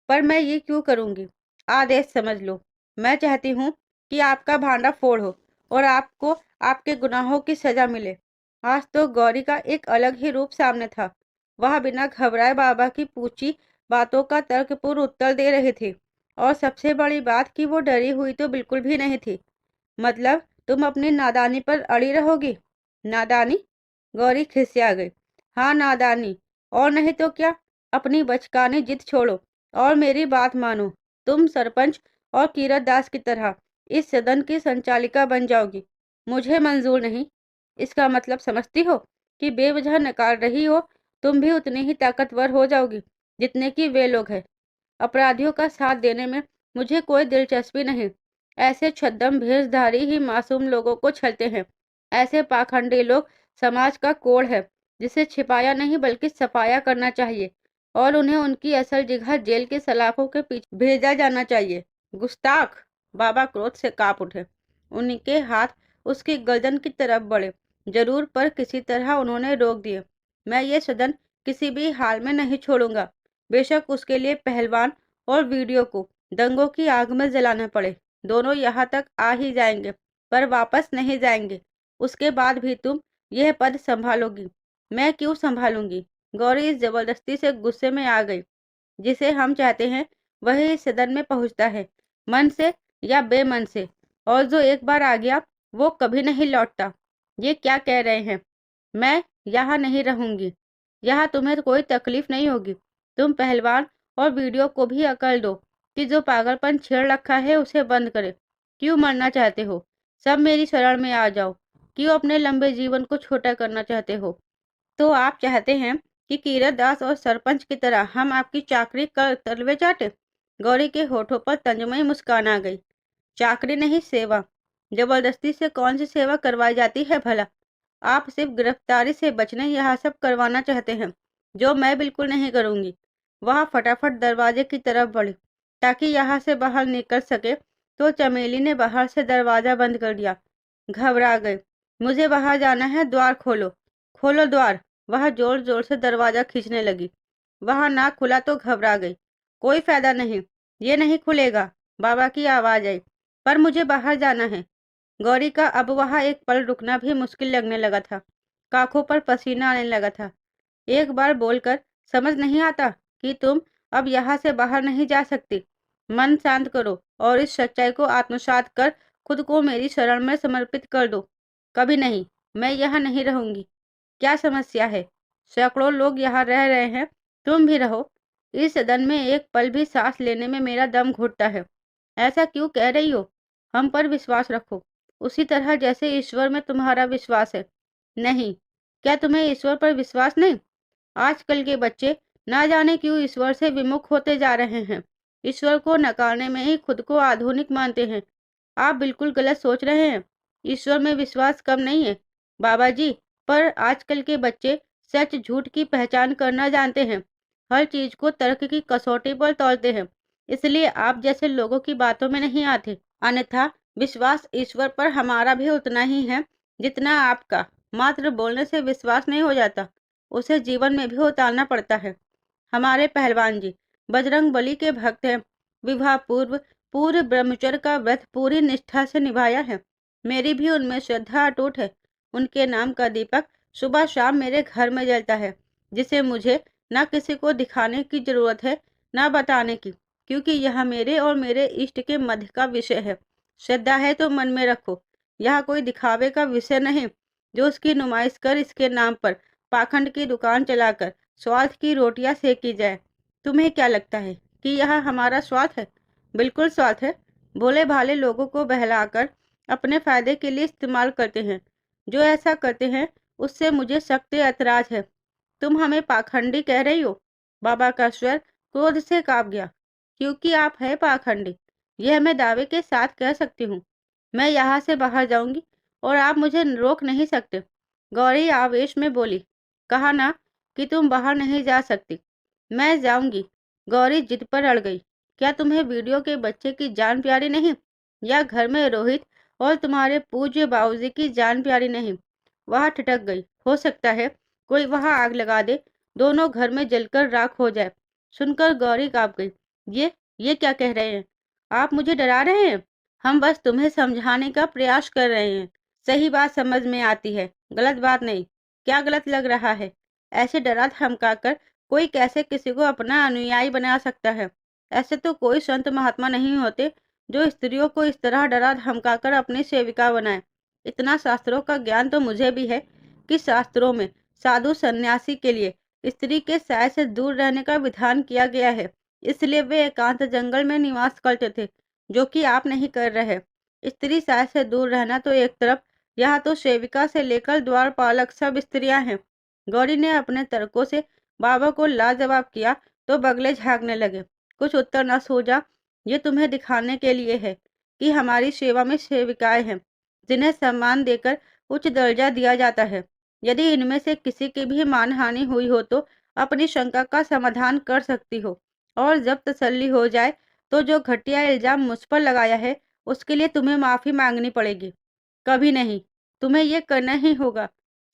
[SPEAKER 1] पर मैं ये क्यों करूंगी? आदेश समझ लो। मैं चाहती हूँ कि आपका भांडा फोड़ हो और आपको आपके गुनाहों की सजा मिले। आज तो गौरी का एक अलग ही रूप सामने था। वह बिना घबराए बाबा की पूछी बातों का तर्कपूर्ण उत्तर दे रही थी। और सबसे बड़ी बात कि वो डरी हुई तो बिल्कुल भी नहीं थी। मतलब तुम अपनी नादानी पर अड़ी रहोगी? नादानी? गौरी खिसिया गई। हाँ, नादानी। और नहीं तो क्या? अपनी बचकानी जिद छोड़ो और मेरी बात मानो। तुम सरपंच और कीरत दास की तरह इस सदन की संचालिका बन जाओगी। मुझे मंजूर नहीं। इसका मतलब समझती हो कि बेवजह नकार रही हो? तुम भी उतनी ही ताकतवर हो जाओगी जितने कि वे लोग हैं। अपराधियों का साथ देने में मुझे कोई दिलचस्पी नहीं। ऐसे छद्म भेषधारी ही मासूम लोगों को छलते हैं। ऐसे पाखंडी लोग समाज का कोढ़ है, जिसे छिपाया नहीं बल्कि सफाया करना चाहिए और उन्हें उनकी असल जगह जेल की सलाखों के पीछे भेजा जाना चाहिए। गुस्ताख! बाबा क्रोध से कांप उठे। उनके हाथ उसकी गर्दन की तरफ बढ़े। जरूर, पर किसी तरह उन्होंने रोक दिए। मैं ये सदन किसी भी हाल में नहीं छोड़ूंगा, बेशक उसके लिए पहलवान और वीडियो को दंगों की आग में जलाना पड़े। दोनों यहाँ तक आ ही जाएंगे, पर वापस नहीं जाएंगे। उसके बाद भी तुम यह पद संभालोगी। मैं क्यों संभालूंगी? गौरी इस जबरदस्ती से गुस्से में आ गई। जिसे हम चाहते हैं वही इस सदन में पहुंचता है, मन से या बेमन से। और जो एक बार आ गया वो कभी नहीं लौटता। ये क्या कह रहे हैं? मैं यहाँ नहीं रहूंगी। यहाँ तुम्हें कोई तकलीफ नहीं होगी। तुम पहलवान और वीडियो को भी अकल दो कि जो पागलपन छेड़ रखा है उसे बंद करे। क्यों मरना चाहते हो? सब मेरी शरण में आ जाओ। क्यों अपने लंबे जीवन को छोटा करना चाहते हो? तो आप चाहते हैं कि कीरत दास और सरपंच की तरह हम आपकी चाकरी कर तलवे चाटे? गौरी के होठों पर तंजमय मुस्कान आ गई। चाकरी नहीं, सेवा। जबरदस्ती से कौन सी सेवा करवाई जाती है भला? आप सिर्फ गिरफ्तारी से बचने यह सब करवाना चाहते हैं, जो मैं बिल्कुल नहीं करूंगी। वह फटाफट दरवाजे की तरफ बढ़ी ताकि यहाँ से बाहर निकल सके, तो चमेली ने बाहर से दरवाजा बंद कर दिया। घबरा गए। मुझे बाहर जाना है, द्वार खोलो। खोलो द्वार। वह जोर जोर से दरवाजा खींचने लगी। वह ना खुला तो घबरा गई। कोई फायदा नहीं, ये नहीं खुलेगा। बाबा की आवाज आई। पर मुझे बाहर जाना है। गौरी का अब वहाँ एक पल रुकना भी मुश्किल लगने लगा था। काखों पर पसीना आने लगा था। एक बार बोलकर समझ नहीं आता कि तुम अब यहाँ से बाहर नहीं जा सकती। मन शांत करो और इस सच्चाई को आत्मसात कर खुद को मेरी शरण में समर्पित कर दो। कभी नहीं, मैं यहाँ नहीं रहूंगी। क्या समस्या है? सैकड़ों लोग यहाँ रह रहे हैं, तुम भी रहो। इस सदन में एक पल भी सांस लेने में मेरा दम घुटता है। ऐसा क्यों कह रही हो? हम पर विश्वास रखो, उसी तरह जैसे ईश्वर में तुम्हारा विश्वास है। नहीं, क्या तुम्हें ईश्वर पर विश्वास नहीं? आजकल के बच्चे ना जाने क्यों ईश्वर से विमुख होते जा रहे हैं। ईश्वर को नकारने में ही खुद को आधुनिक मानते हैं। आप बिल्कुल गलत सोच रहे हैं। ईश्वर में विश्वास कम नहीं है बाबा जी, पर आजकल के बच्चे सच झूठ की पहचान करना जानते हैं। हर चीज को तर्क की कसौटी पर तौलते हैं। इसलिए आप जैसे लोगों की बातों में नहीं आते। अन्यथा विश्वास ईश्वर पर हमारा भी उतना ही है जितना आपका। मात्र बोलने से विश्वास नहीं हो जाता, उसे जीवन में भी उतारना पड़ता है। हमारे पहलवान जी बजरंग बली के भक्त हैं। विवाह पूर्व पूरे ब्रह्मचर्य का व्रत पूरी निष्ठा से निभाया है। मेरी भी उनमें श्रद्धा अटूट है। उनके नाम का दीपक सुबह शाम मेरे घर में जलता है, जिसे मुझे न किसी को दिखाने की जरूरत है न बताने की, क्योंकि यह मेरे और मेरे इष्ट के मध्य का विषय है। श्रद्धा है तो मन में रखो। यह कोई दिखावे का विषय नहीं जो उसकी नुमाइश कर इसके नाम पर पाखंड की दुकान चलाकर स्वार्थ की रोटियां सेकी जाए। तुम्हें क्या लगता है कि यह हमारा स्वार्थ है? बिल्कुल स्वार्थ है। भोले भाले लोगों को बहलाकर अपने फायदे के लिए इस्तेमाल करते हैं। जो ऐसा करते हैं उससे मुझे सख्त ऐतराज है। तुम हमें पाखंडी कह रही हो? बाबा का स्वर क्रोध से कांप गया। क्योंकि आप है पाखंडी, यह मैं दावे के साथ कह सकती हूँ। मैं यहाँ से बाहर जाऊंगी और आप मुझे रोक नहीं सकते। गौरी आवेश में बोली। कहा ना कि तुम बाहर नहीं जा सकती। मैं जाऊंगी। गौरी जिद पर अड़ गई। क्या तुम्हें वीडियो के बच्चे की जान प्यारी नहीं, या घर में रोहित और तुम्हारे पूज्य बाबूजी की जान प्यारी नहीं? वह ठिठक गई। हो सकता है कोई वहां आग लगा दे, दोनों घर में जलकर राख हो जाए। सुनकर गौरी कांप गई। ये क्या कह रहे हैं? आप मुझे डरा रहे हैं? हम बस तुम्हें समझाने का प्रयास कर रहे हैं। सही बात समझ में आती है, गलत बात नहीं। क्या गलत लग रहा है? ऐसे डरा धमकाकर कोई कैसे किसी को अपना अनुयायी बना सकता है? ऐसे तो कोई संत महात्मा नहीं होते जो स्त्रियों को इस तरह डरा धमकाकर अपनी सेविका बनाए। इतना शास्त्रों का ज्ञान तो मुझे भी है कि शास्त्रों में साधु सन्यासी के लिए स्त्री के साय से दूर रहने का विधान किया गया है। इसलिए वे एकांत जंगल में निवास करते थे, जो कि आप नहीं कर रहे। स्त्री साय से दूर रहना तो एक तरफ, यहाँ तो सेविका से लेकर द्वारपालक सब स्त्रियां हैं। गौरी ने अपने तर्कों से बाबा को लाजवाब किया तो बगले झांकने लगे। कुछ उत्तर न सूझा। ये तुम्हें दिखाने के लिए है कि हमारी सेवा में सेविकाएं हैं जिन्हें सम्मान देकर उच्च दर्जा दिया जाता है। यदि इनमें से किसी की भी मानहानि हुई हो तो अपनी शंका का समाधान कर सकती हो, और जब तसल्ली हो जाए तो जो घटिया इल्जाम मुझ पर लगाया है उसके लिए तुम्हें माफी मांगनी पड़ेगी। कभी नहीं, तुम्हें ये करना ही होगा।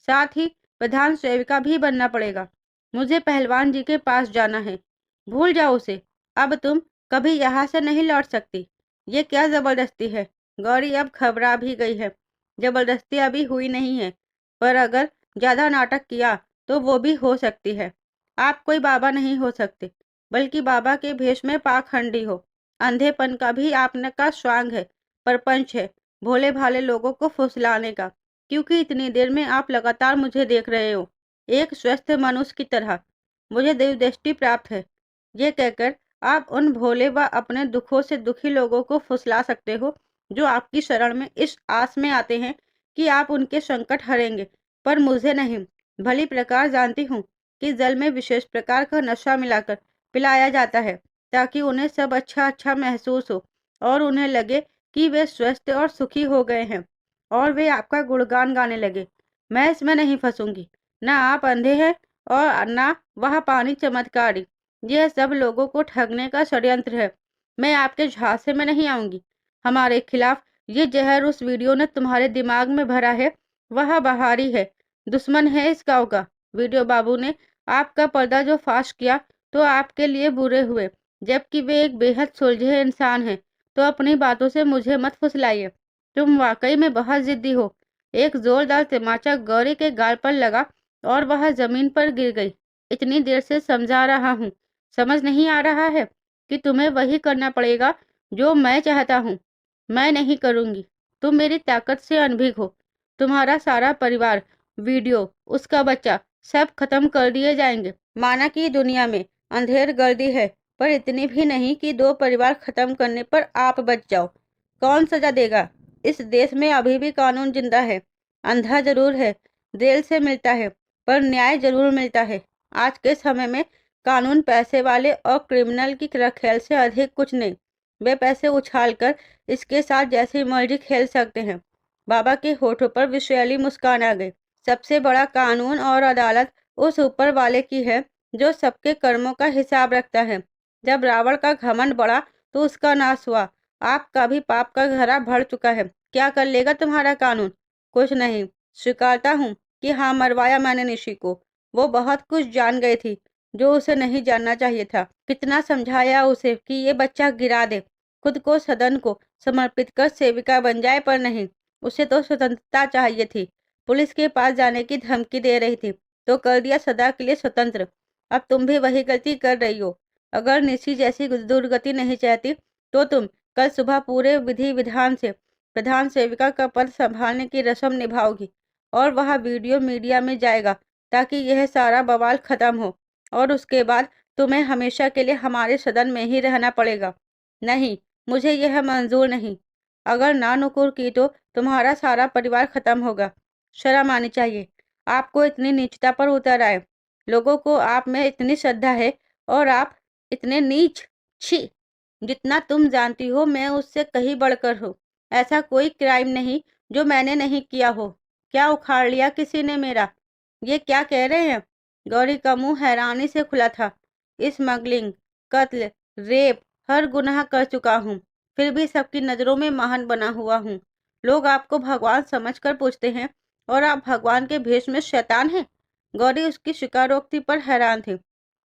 [SPEAKER 1] साथ ही प्रधान सेविका भी बनना पड़ेगा। मुझे पहलवान जी के पास जाना है। भूल जाओ उसे। अब तुम कभी यहाँ से नहीं लौट सकती। ये क्या जबरदस्ती है? गौरी अब घबरा भी गई है। जबरदस्ती अभी हुई नहीं है, पर अगर ज्यादा नाटक किया तो वो भी हो सकती है। आप कोई बाबा नहीं हो सकते, बल्कि बाबा के भेष में पाखंडी हो। अंधेपन का भी आपने का स्वांग है, परपंच है भोले भाले लोगों को फुसलाने का। क्योंकि इतनी देर में आप लगातार मुझे देख रहे हो, एक स्वस्थ मनुष्य की तरह। मुझे दिव्य दृष्टि प्राप्त है। ये कहकर आप उन भोले व अपने दुखों से दुखी लोगों को फुसला सकते हो जो आपकी शरण में इस आस में आते हैं कि आप उनके संकट हरेंगे, पर मुझे नहीं। भली प्रकार जानती हूँ कि जल में विशेष प्रकार का नशा मिलाकर पिलाया जाता है ताकि उन्हें सब अच्छा अच्छा महसूस हो और उन्हें लगे कि वे स्वस्थ और सुखी हो गए हैं, और वे आपका गुणगान गाने लगे। मैं इसमें नहीं फंसूंगी। ना आप अंधे हैं और ना वह पानी चमत्कारी। यह सब लोगों को ठगने का षड्यंत्र है। मैं आपके झांसे में नहीं आऊंगी। हमारे खिलाफ ये जहर उस वीडियो ने तुम्हारे दिमाग में भरा है, वह बाहरी है, दुश्मन है इस गांव का। वीडियो बाबू ने आपका पर्दा जो फाश किया तो आपके लिए बुरे हुए, जबकि वे एक बेहद सुलझे इंसान हैं। तो अपनी बातों से मुझे मत फुसलाइए। तुम वाकई में बहुत जिद्दी हो। एक जोरदार तमाचा गौरी के गाल पर लगा और वह जमीन पर गिर गई। इतनी देर से समझा रहा हूँ, समझ नहीं आ रहा है कि तुम्हें वही करना पड़ेगा जो मैं चाहता हूँ। मैं नहीं करूँगी। तुम मेरी ताकत से अनभिज्ञ हो। तुम्हारा सारा परिवार, वीडियो, उसका बच्चा, सब खत्म कर दिए जाएंगे। माना कि दुनिया में अंधेर गर्दी है, पर इतनी भी नहीं कि दो परिवार खत्म करने पर आप बच जाओ। कौन सजा देगा? इस देश में अभी भी कानून जिंदा है। अंधा जरूर है, जेल से मिलता है, पर न्याय जरूर मिलता है। आज के समय में कानून पैसे वाले और क्रिमिनल की खेल से अधिक कुछ नहीं। वे पैसे उछालकर इसके साथ जैसी मर्जी खेल सकते हैं। बाबा के होठों पर विषैली मुस्कान आ गई। सबसे बड़ा कानून और अदालत उस ऊपर वाले की है जो सबके कर्मों का हिसाब रखता है। जब रावण का घमंड बढ़ा तो उसका नाश हुआ। आपका भी पाप का घड़ा भर चुका है। क्या कर लेगा तुम्हारा कानून? कुछ नहीं। स्वीकारता हूँ कि हाँ, मरवाया मैंने निशी को। वो बहुत कुछ जान गई थी जो उसे नहीं जानना चाहिए था। कितना समझाया उसे कि ये बच्चा गिरा दे, खुद को सदन को समर्पित कर सेविका बन जाए, पर नहीं। उसे तो स्वतंत्रता चाहिए थी। पुलिस के पास जाने की धमकी दे रही थी तो कर दिया सदा के लिए स्वतंत्र। अब तुम भी वही गलती कर रही हो। अगर निशी जैसी दुर्गति नहीं चाहती तो तुम कल सुबह पूरे विधि विधान से प्रधान सेविका का पद संभालने की रस्म निभाओगी और वह वीडियो मीडिया में जाएगा ताकि यह सारा बवाल खत्म हो और उसके बाद तुम्हें हमेशा के लिए हमारे सदन में ही रहना पड़ेगा। नहीं, मुझे यह मंजूर नहीं। अगर ना नुकुर की तो तुम्हारा सारा परिवार खत्म होगा। शर्म आनी चाहिए। आपको इतनी नीचता पर उतर आए। लोगों को आप में इतनी श्रद्धा है और आप इतने नीच। छी! जितना तुम जानती हो मैं उससे कहीं बढ़कर हूँ। ऐसा कोई क्राइम नहीं जो मैंने नहीं किया हो। क्या उखाड़ लिया किसी ने मेरा? ये क्या कह रहे हैं? गौरी का मुंह हैरानी से खुला था। स्मगलिंग, कत्ल, रेप, हर गुनाह कर चुका हूँ। फिर भी सबकी नजरों में महान बना हुआ हूँ। लोग आपको भगवान समझकर पूछते हैं और आप भगवान के भेष में शैतान हैं। गौरी उसकी स्वीकारोक्ति पर हैरान थी।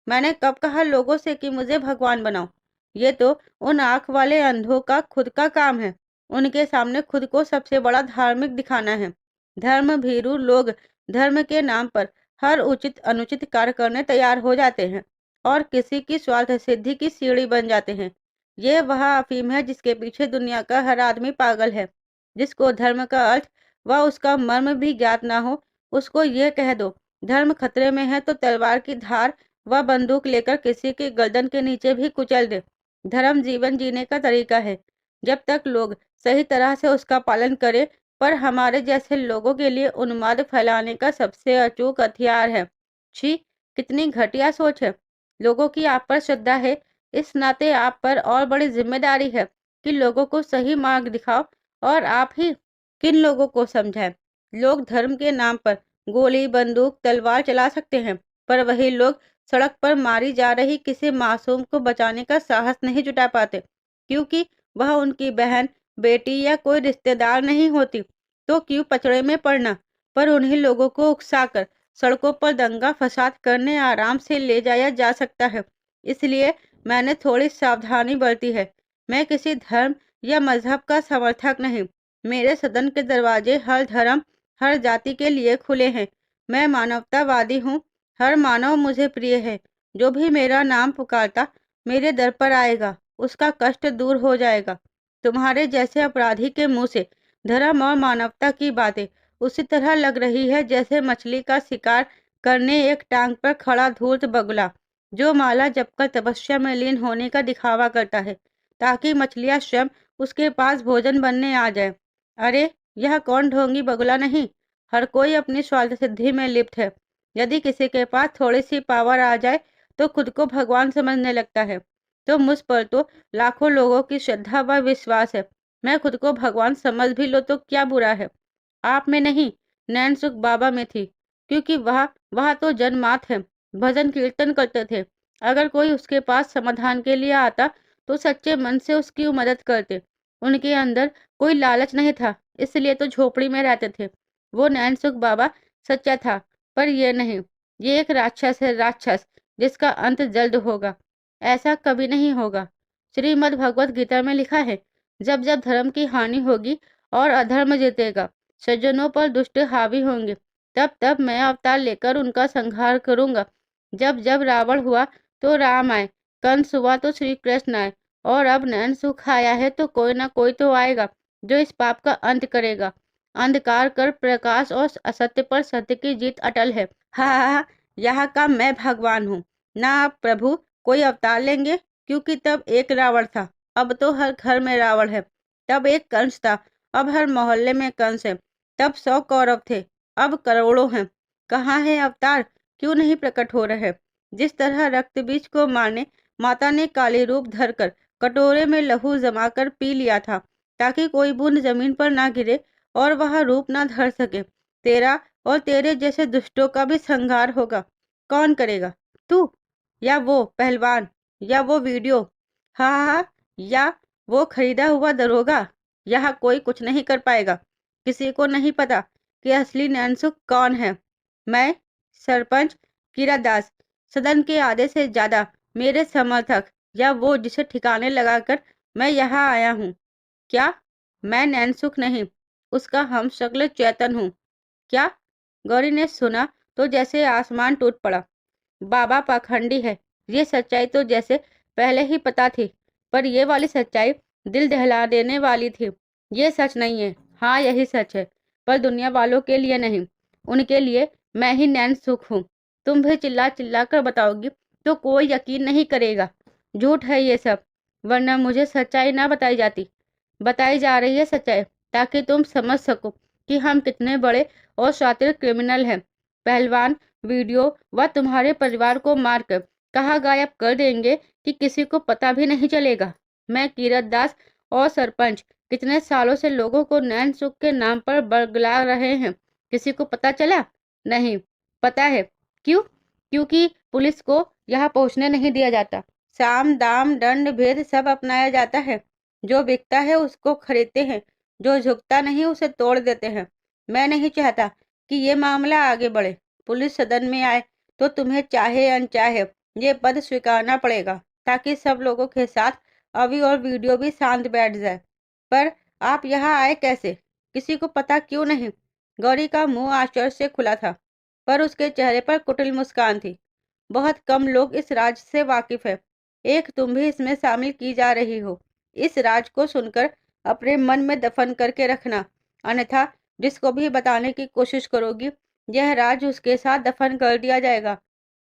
[SPEAKER 1] मैंने कब कहा लोगों से कि मुझे भगवान बनाओ? ये तो उन आंख वाले अंधों का खुद का काम है। उनके सामने खुद को सबसे बड़ा धार्मिक दिखाना है। धर्म भीरू लोग धर्म के नाम पर हर उचित अनुचित कार्य करने तैयार हो जाते हैं और किसी की स्वार्थ सिद्धि की सीढ़ी बन जाते हैं। ये वह अफीम है जिसके पीछे दुनिया का हर आदमी पागल है। जिसको धर्म का अर्थ व उसका मर्म भी ज्ञात ना हो, उसको ये कह दो धर्म खतरे में है तो तलवार की धार व बंदूक लेकर किसी की गर्दन के नीचे भी कुचल दे। धर्म जीवन जीने का तरीका है। जब तक लोग सही तरह से उसका पालन करें, पर हमारे जैसे लोगों के लिए उन्माद फैलाने का सबसे अचूक हथियार है। छी! कितनी घटिया सोच है। लोगों की आप पर श्रद्धा है, इस नाते आप पर और बड़ी जिम्मेदारी है कि लोगों को सही मार्ग दिखाओ और आप ही किन लोगों को समझाएं। लोग धर्म के नाम पर गोली बंदूक तलवार चला सकते हैं, पर वही लोग सड़क पर मारी जा रही किसी मासूम को बचाने का साहस नहीं जुटा पाते, क्योंकि वह उनकी बहन, बेटी या कोई रिश्तेदार नहीं होती। तो क्यों पचड़े में पड़ना? पर उन्हीं लोगों को उकसाकर सड़कों पर दंगा फसाद करने आराम से ले जाया जा सकता है। इसलिए मैंने थोड़ी सावधानी बरती है। मैं किसी धर्म या मजहब का समर्थक नहीं। मेरे सदन के दरवाजे हर धर्म, हर जाति के लिए खुले हैं। मैं मानवतावादी हूँ। हर मानव मुझे प्रिय है। जो भी मेरा नाम पुकारता मेरे दर पर आएगा, उसका कष्ट दूर हो जाएगा। तुम्हारे जैसे अपराधी के मुंह से धर्म और मानवता की बातें उसी तरह लग रही है जैसे मछली का शिकार करने एक टांग पर खड़ा धूर्त बगुला जो माला जपकर तपस्या में लीन होने का दिखावा करता है ताकि मछलियां स्वयं उसके पास भोजन बनने आ जाए। अरे, यह कौन ढोंगी बगुला नहीं, हर कोई अपनी स्वार्थ सिद्धि में लिप्त है। यदि किसी के पास थोड़ी सी पावर आ जाए तो खुद को भगवान समझने लगता है। तो मुझ पर तो लाखों लोगों की श्रद्धा व विश्वास है। मैं खुद को भगवान समझ भी लो तो क्या बुरा है? आप में नहीं, नैनसुख बाबा में थी, क्योंकि वह तो जन्मात है, भजन कीर्तन करते थे। अगर कोई उसके पास समाधान के लिए आता तो सच्चे मन से उसकी मदद करते। उनके अंदर कोई लालच नहीं था, इसलिए तो झोपड़ी में रहते थे। वो नैनसुख बाबा सच्चा था, पर ये नहीं। ये एक राक्षस है, राक्षस जिसका अंत जल्द होगा। ऐसा कभी नहीं होगा। श्रीमद् भगवत गीता में लिखा है, जब जब धर्म की हानि होगी और अधर्म जीतेगा, सज्जनों पर दुष्ट हावी होंगे, तब तब मैं अवतार लेकर उनका संहार करूंगा। जब जब रावण हुआ तो राम आए, कंस हुआ तो श्री कृष्ण आए, और अब नैन सुख आया है तो कोई ना कोई तो आएगा जो इस पाप का अंत करेगा। अंधकार कर प्रकाश और असत्य पर सत्य की जीत अटल है। हा हा हा, यहाँ का मैं भगवान हूँ ना आप प्रभु कोई अवतार लेंगे, क्योंकि तब एक रावण था, अब तो हर घर में रावण है। तब एक कंस था, अब हर मोहल्ले में कंस है। तब 100 कौरव थे, अब करोड़ों हैं। कहाँ है अवतार? क्यों नहीं प्रकट हो रहे? जिस तरह रक्त बीज को मारने माता ने काली रूप धरकर कटोरे में लहू जमाकर पी लिया था ताकि कोई बूंद जमीन पर ना गिरे और वह रूप ना धर सके, तेरा और तेरे जैसे दुष्टों का भी संहार होगा। कौन करेगा? तू, या वो पहलवान, या वो वीडियो, हा हा हा, या वो खरीदा हुआ दरोगा? यहाँ कोई कुछ नहीं कर पाएगा। किसी को नहीं पता कि असली नैनसुख कौन है। मैं, सरपंच कीरादास, सदन के आधे से ज्यादा मेरे समर्थक, या वो जिसे ठिकाने लगाकर मैं यहाँ आया हूँ। क्या? मैं नैनसुख नहीं, उसका हम शक्ल चेतन हूँ। क्या? गौरी ने सुना तो जैसे आसमान टूट पड़ा। बाबा पाखंडी है, ये सच्चाई तो जैसे पहले ही पता थी, पर ये वाली सच्चाई दिल दहला देने वाली थी। ये सच नहीं है। हाँ, यही सच है, पर दुनिया वालों के लिए नहीं। उनके लिए मैं ही नैन सुख हूँ। तुम भी चिल्ला चिल्ला कर बताओगी तो कोई यकीन नहीं करेगा। झूठ है ये सब, वरना मुझे सच्चाई ना बताई जाती। बताई जा रही है सच्चाई, ताकि तुम समझ सको कि हम कितने बड़े और शातिर क्रिमिनल हैं। पहलवान वीडियो व तुम्हारे परिवार को मारकर कहाँ गायब कर देंगे कि किसी को पता भी नहीं चलेगा। मैं कीरत दास और सरपंच कितने सालों से लोगों को नैन सुख के नाम पर बरगला रहे हैं। किसी को पता चला? नहीं। पता है क्यों? क्योंकि पुलिस को यहाँ पहुँचने नहीं दिया जाता। साम दाम दंड भेद सब अपनाया जाता है। जो बिकता है उसको खरीदते हैं, जो झुकता नहीं उसे तोड़ देते हैं। मैं नहीं चाहता कि ये मामला आगे बढ़े। पुलिस सदन में आए तो तुम्हें चाहे अनचाहे ये पद स्वीकारना पड़ेगा, ताकि सब लोगों के साथ अभी और वीडियो भी शांत बैठ जाए। पर आप यहाँ आए कैसे? किसी को पता क्यों नहीं? गौरी का मुंह आश्चर्य से खुला था, पर उसके चेहरे पर कुटिल मुस्कान थी। बहुत कम लोग इस राज से वाकिफ है। एक तुम भी इसमें शामिल की जा रही हो। इस राज को सुनकर अपने मन में दफन करके रखना, अन्यथा जिसको भी बताने की कोशिश करोगी यह राज उसके साथ दफन कर दिया जाएगा।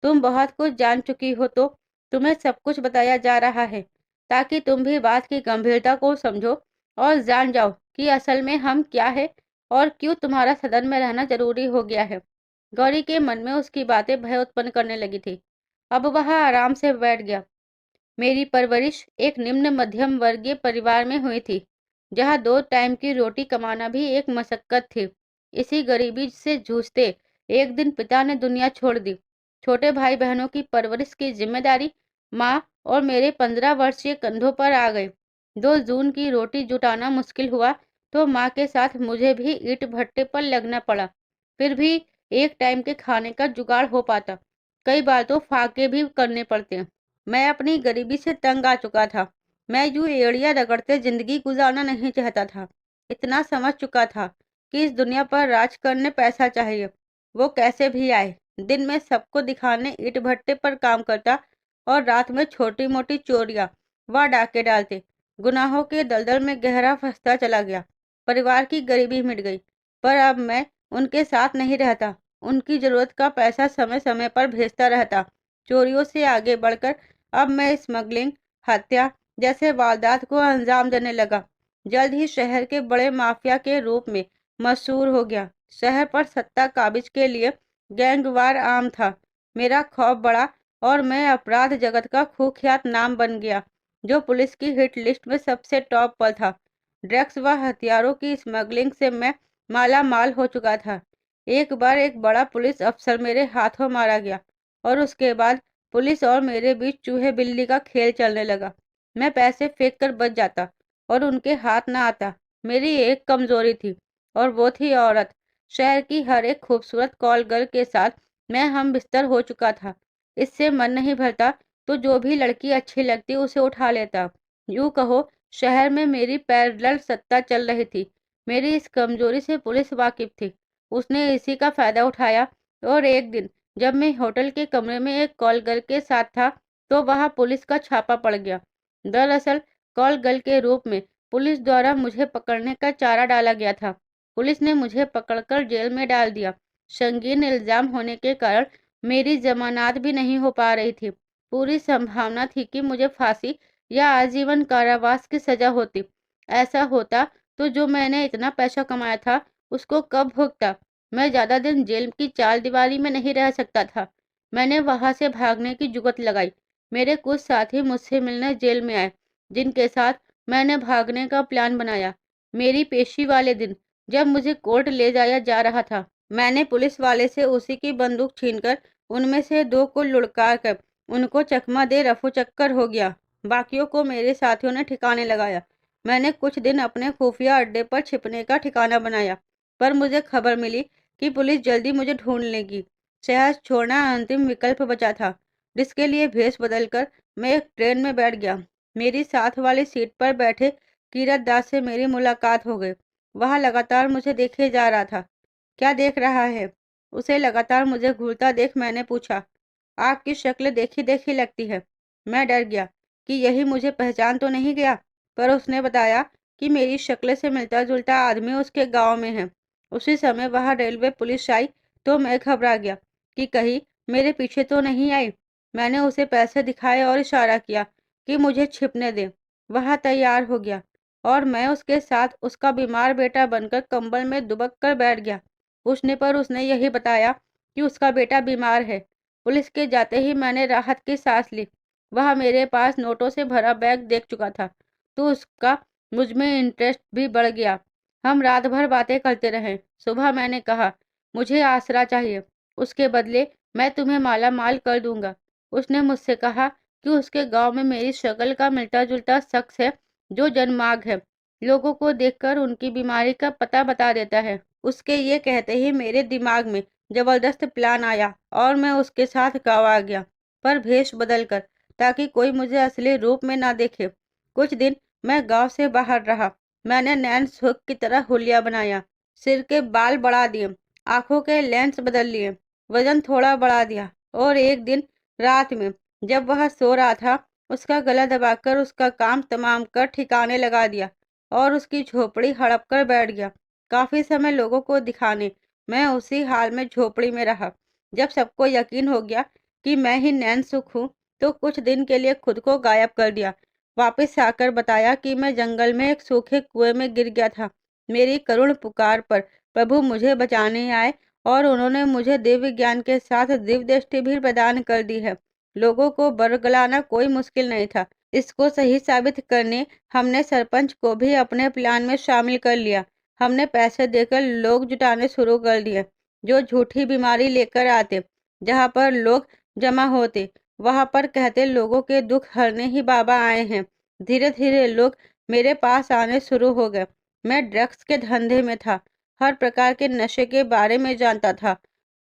[SPEAKER 1] तुम बहुत कुछ जान चुकी हो, तो तुम्हें सब कुछ बताया जा रहा है, ताकि तुम भी बात की गंभीरता को समझो और जान जाओ कि असल में हम क्या है और क्यों तुम्हारा सदन में रहना जरूरी हो गया है। गौरी के मन में उसकी बातें भय उत्पन्न करने लगी थी। अब वह आराम से बैठ गया। मेरी परवरिश एक निम्न मध्यम वर्गीय परिवार में हुई थी, जहाँ 2 टाइम की रोटी कमाना भी एक मशक्कत थी। इसी गरीबी से जूझते एक दिन पिता ने दुनिया छोड़ दी। छोटे भाई बहनों की परवरिश की जिम्मेदारी माँ और मेरे 15 वर्षीय कंधों पर आ गई। 2 जून की रोटी जुटाना मुश्किल हुआ तो माँ के साथ मुझे भी ईंट भट्टे पर लगना पड़ा। फिर भी एक टाइम के खाने का जुगाड़ हो पाता। कई बार तो फाके भी करने पड़ते। मैं अपनी गरीबी से तंग आ चुका था। मैं यूं एड़ियां रगड़ते जिंदगी गुजारना नहीं चाहता था। इतना समझ चुका था कि इस दुनिया पर राज करने पैसा चाहिए, वो कैसे भी आए। दिन में सबको दिखाने ईंट भट्टे पर काम करता और रात में छोटी मोटी चोरियां व डाके डालते। गुनाहों के दलदल में गहरा फंसता चला गया। परिवार की गरीबी मिट गई, पर अब मैं उनके साथ नहीं रहता। उनकी जरूरत का पैसा समय समय पर भेजता रहता। चोरियों से आगे बढ़कर अब मैं स्मगलिंग, हत्या जैसे वारदात को अंजाम देने लगा। जल्द ही शहर के बड़े माफिया के रूप में मशहूर हो गया। शहर पर सत्ता काबिज के लिए गैंगवार आम था। मेरा खौफ बढ़ा और मैं अपराध जगत का कुख्यात नाम बन गया, जो पुलिस की हिट लिस्ट में सबसे टॉप पर था। ड्रग्स व हथियारों की स्मगलिंग से मैं माला माल हो चुका था। एक बार एक बड़ा पुलिस अफसर मेरे हाथों मारा गया और उसके बाद पुलिस और मेरे बीच चूहे बिल्ली का खेल चलने लगा। मैं पैसे फेंक कर बच जाता और उनके हाथ ना आता। मेरी एक कमजोरी थी और वो थी औरत। शहर की हर एक खूबसूरत कॉल गर्ल के साथ मैं हम बिस्तर हो चुका था। इससे मन नहीं भरता तो जो भी लड़की अच्छी लगती उसे उठा लेता। यूं कहो, शहर में मेरी पैरेलल सत्ता चल रही थी। मेरी इस कमजोरी से पुलिस वाकिफ थी। उसने इसी का फायदा उठाया और एक दिन जब मैं होटल के कमरे में एक कॉल गर्ल के साथ था तो वहां पुलिस का छापा पड़ गया। दरअसल कॉल गर्ल के रूप में पुलिस द्वारा मुझे पकड़ने का चारा डाला गया था। पुलिस ने मुझे पकड़कर जेल में डाल दिया। संगीन इल्जाम होने के कारण मेरी जमानत भी नहीं हो पा रही थी। पूरी संभावना थी कि मुझे फांसी या आजीवन कारावास की सजा होती। ऐसा होता तो जो मैंने इतना पैसा कमाया था उसको कब भुगता। मैं ज्यादा दिन जेल की चार दीवारी में नहीं रह सकता था। मैंने वहां से भागने की जुगत लगाई। मेरे कुछ साथी मुझसे मिलने जेल में आए, जिनके साथ मैंने भागने का प्लान बनाया। मेरी पेशी वाले दिन जब मुझे कोर्ट ले जाया जा रहा था, मैंने पुलिस वाले से उसी की बंदूक छीनकर उनमें से 2 को लुढ़का कर उनको चकमा दे रफू चक्कर हो गया। बाकियों को मेरे साथियों ने ठिकाने लगाया। मैंने कुछ दिन अपने खुफिया अड्डे पर छिपने का ठिकाना बनाया, पर मुझे खबर मिली कि पुलिस जल्दी मुझे ढूंढ लेगी। शहर छोड़ना अंतिम विकल्प बचा था, जिसके लिए भेष बदलकर मैं एक ट्रेन में बैठ गया। मेरी साथ वाली सीट पर बैठे कीरत दास से मेरी मुलाकात हो गई। वह लगातार मुझे देखे जा रहा था। क्या देख रहा है? उसे लगातार मुझे घूरता देख मैंने पूछा। आपकी शक्ल देखी देखी लगती है। मैं डर गया कि यही मुझे पहचान तो नहीं गया, पर उसने बताया कि मेरी शक्ल से मिलता जुलता आदमी उसके गांव में है। उसी समय वहां रेलवे पुलिस आई तो मैं घबरा गया कि कहीं मेरे पीछे तो नहीं आई। मैंने उसे पैसे दिखाए और इशारा किया कि मुझे छिपने दे। वह तैयार हो गया और मैं उसके साथ उसका बीमार बेटा बनकर कंबल में दुबक कर बैठ गया। पूछने पर उसने यही बताया कि उसका बेटा बीमार है। पुलिस के जाते ही मैंने राहत की सांस ली। वह मेरे पास नोटों से भरा बैग देख चुका था तो उसका मुझ में इंटरेस्ट भी बढ़ गया। हम रात भर बातें करते रहे। सुबह मैंने कहा, मुझे आसरा चाहिए, उसके बदले मैं तुम्हें माला माल कर दूंगा। उसने मुझसे कहा कि उसके गांव में मेरी शक्ल का मिलता जुलता शख्स है जो जनमाग है, लोगों को देखकर उनकी बीमारी का पता बता देता है। उसके ये कहते ही मेरे दिमाग में जबरदस्त प्लान आया और मैं उसके साथ गाँव आ गया, पर भेष बदलकर, ताकि कोई मुझे असली रूप में ना देखे। कुछ दिन मैं गांव से बाहर रहा। मैंने नैन सुख की तरह हुलिया बनाया, सिर के बाल बढ़ा दिए, आंखों के लेंस बदल लिए, वजन थोड़ा बढ़ा दिया और एक दिन रात में जब वह सो रहा था, उसका गला दबाकर उसका काम तमाम कर ठिकाने लगा दिया और उसकी झोपड़ी हड़प कर बैठ गया। काफी समय लोगों को दिखाने मैं उसी हाल में झोपड़ी में रहा। जब सबको यकीन हो गया कि मैं ही नैन सुख हूँ, तो कुछ दिन के लिए खुद को गायब कर दिया। वापस आकर बताया कि मैं जंगल में एक सूखे कुएं में गिर गया था। मेरी करुण पुकार पर प्रभु मुझे बचाने आए और उन्होंने मुझे दिव्य ज्ञान के साथ दिव्य दृष्टि भी प्रदान कर दी है। लोगों को बरगलाना कोई मुश्किल नहीं था। इसको सही साबित करने हमने सरपंच को भी अपने प्लान में शामिल कर लिया। हमने पैसे देकर लोग जुटाने शुरू कर दिए जो झूठी बीमारी लेकर आते। जहाँ पर लोग जमा होते वहां पर कहते लोगों के दुख हरने ही बाबा आए हैं। धीरे धीरे लोग मेरे पास आने शुरू हो गए। मैं ड्रग्स के धंधे में था, हर प्रकार के नशे के बारे में जानता था।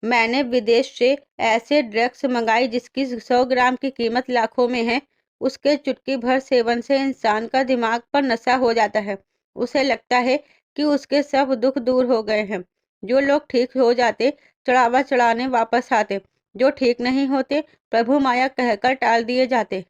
[SPEAKER 1] मैंने विदेश से ऐसे ड्रग्स मंगाई जिसकी 100 ग्राम की कीमत लाखों में है। उसके चुटकी भर सेवन से इंसान का दिमाग पर नशा हो जाता है। उसे लगता है कि उसके सब दुख दूर हो गए हैं। जो लोग ठीक हो जाते चढ़ावा चढ़ाने वापस आते, जो ठीक नहीं होते प्रभु माया कहकर टाल दिए जाते।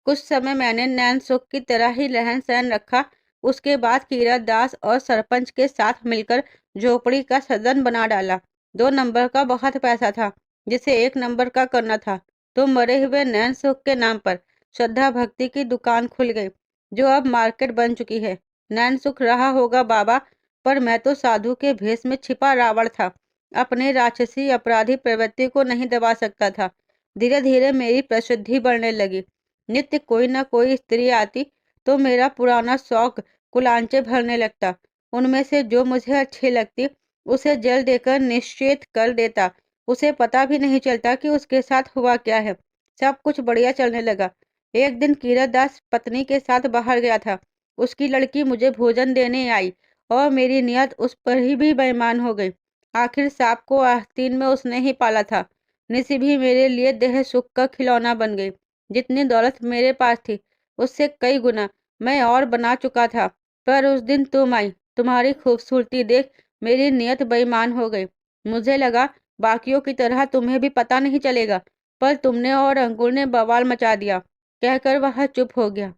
[SPEAKER 1] कुछ समय मैंने नैन सुख की तरह ही रहन सहन रखा। उसके बाद कीरत दास और सरपंच के साथ मिलकर झोपड़ी का सदन बना डाला। 2 नंबर का बहुत पैसा था जिसे 1 नंबर का करना था। तो मरे हुए नैन सुख के नाम पर श्रद्धा भक्ति की दुकान खुल गई जो अब मार्केट बन चुकी है। नैन सुख रहा होगा बाबा, पर मैं तो साधु के भेष में छिपा रावण था। अपने राक्षसी अपराधी प्रवृत्ति को नहीं दबा सकता था। धीरे धीरे मेरी प्रसिद्धि बढ़ने लगी। नित्य कोई न कोई स्त्री आती तो मेरा पुराना शौक कुलांचे भरने लगता। उनमें से जो मुझे अच्छी लगती उसे जल देकर निश्चित कर देता। उसे पता भी नहीं चलता कि उसके साथ हुआ क्या है। सब कुछ बढ़िया चलने लगा। एक दिन कीरत दास पत्नी के साथ बाहर गया था। उसकी लड़की मुझे भोजन देने आई और मेरी नियत उस पर ही भी बेईमान हो गई। आखिर सांप को आस्तीन में उसने ही पाला था। निसी भी मेरे लिए देह सुख का खिलौना बन गई। जितनी दौलत मेरे पास थी उससे कई गुना मैं और बना चुका था। पर उस दिन तुम आई। तुम्हारी खूबसूरती देख मेरी नियत बेईमान हो गई। मुझे लगा बाकियों की तरह तुम्हें भी पता नहीं चलेगा, पर तुमने और अंकुर ने बवाल मचा दिया। कहकर वह चुप हो गया।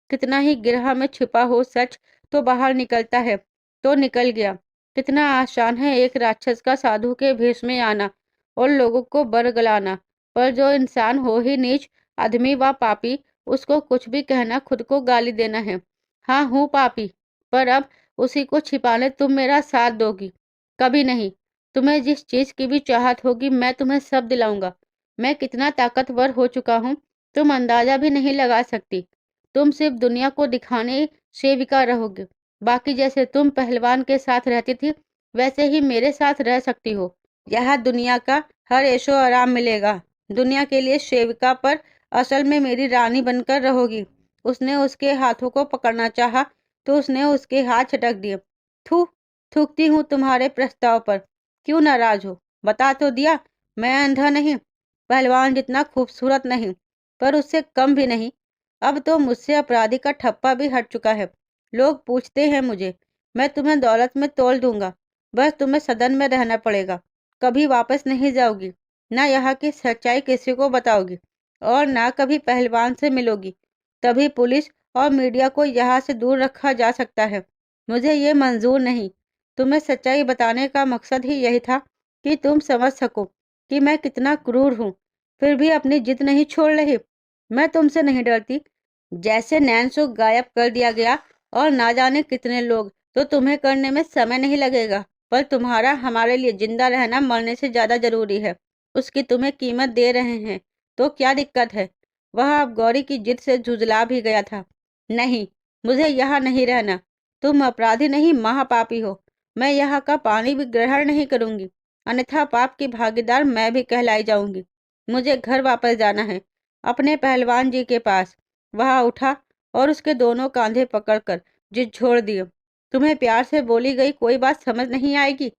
[SPEAKER 1] कितना ही गिरह में छिपा हो सच तो बाहर निकलता है। तो निकल गया। कितना आसान है एक राक्षस का साधु के भेष में आना और लोगों को बरगलाना, पर जो इंसान हो ही नीच, आदमी व पापी, उसको कुछ भी कहना खुद को गाली देना है। हाँ हूँ पापी, पर अब उसी को छिपाने तुम मेरा साथ दोगी? कभी नहीं। तुम्हें जिस चीज की भी चाहत होगी मैं तुम्हें सब दिलाऊंगा। मैं कितना ताकतवर हो चुका हूँ तुम अंदाजा भी नहीं लगा सकती। तुम सिर्फ दुनिया को दिखाने सेविका रहोगे। बाकी जैसे तुम पहलवान के साथ रहती थी वैसे ही मेरे साथ रह सकती हो। यहाँ दुनिया का हर ऐशो आराम मिलेगा। दुनिया के लिए सेविका, पर असल में मेरी रानी बनकर रहोगी। उसने उसके हाथों को पकड़ना चाहा तो उसने उसके हाथ छटक दिए। थू, थूकती हूँ तुम्हारे प्रस्ताव पर। क्यों नाराज हो? बता तो दिया। मैं अंधा नहीं, पहलवान जितना खूबसूरत नहीं, पर उससे कम भी नहीं। अब तो मुझसे अपराधी का ठप्पा भी हट चुका है। लोग पूछते हैं मुझे, मैं तुम्हें दौलत में तोल दूंगा। बस तुम्हें सदन में रहना पड़ेगा। कभी वापस नहीं जाओगी। ना यहाँ की सच्चाई किसी को बताओगी और ना कभी पहलवान से मिलोगी। तभी पुलिस और मीडिया को यहाँ से दूर रखा जा सकता है। मुझे ये मंजूर नहीं। तुम्हें सच्चाई बताने का मकसद ही यही था कि तुम समझ सको कि मैं कितना क्रूर हूँ। फिर भी अपनी जिद नहीं छोड़ रही। मैं तुमसे नहीं डरती। जैसे नैन्सो गायब कर दिया गया और ना जाने कितने लोग, तो तुम्हें करने में समय नहीं लगेगा। पर तुम्हारा हमारे लिए जिंदा रहना मरने से ज्यादा जरूरी है। उसकी तुम्हें कीमत दे रहे हैं, तो क्या दिक्कत है? वह अब गौरी की जिद से झुंझला भी गया था। नहीं, मुझे यहाँ नहीं रहना। तुम अपराधी नहीं, महापापी हो। मैं यहाँ का पानी भी ग्रहण नहीं करूंगी, अन्यथा पाप की भागीदार मैं भी कहलाई जाऊंगी। मुझे घर वापस जाना है, अपने पहलवान जी के पास। वह उठा और उसके दोनों कांधे पकड़कर झिझोड़ दिए। तुम्हें प्यार से बोली गई कोई बात समझ नहीं आएगी?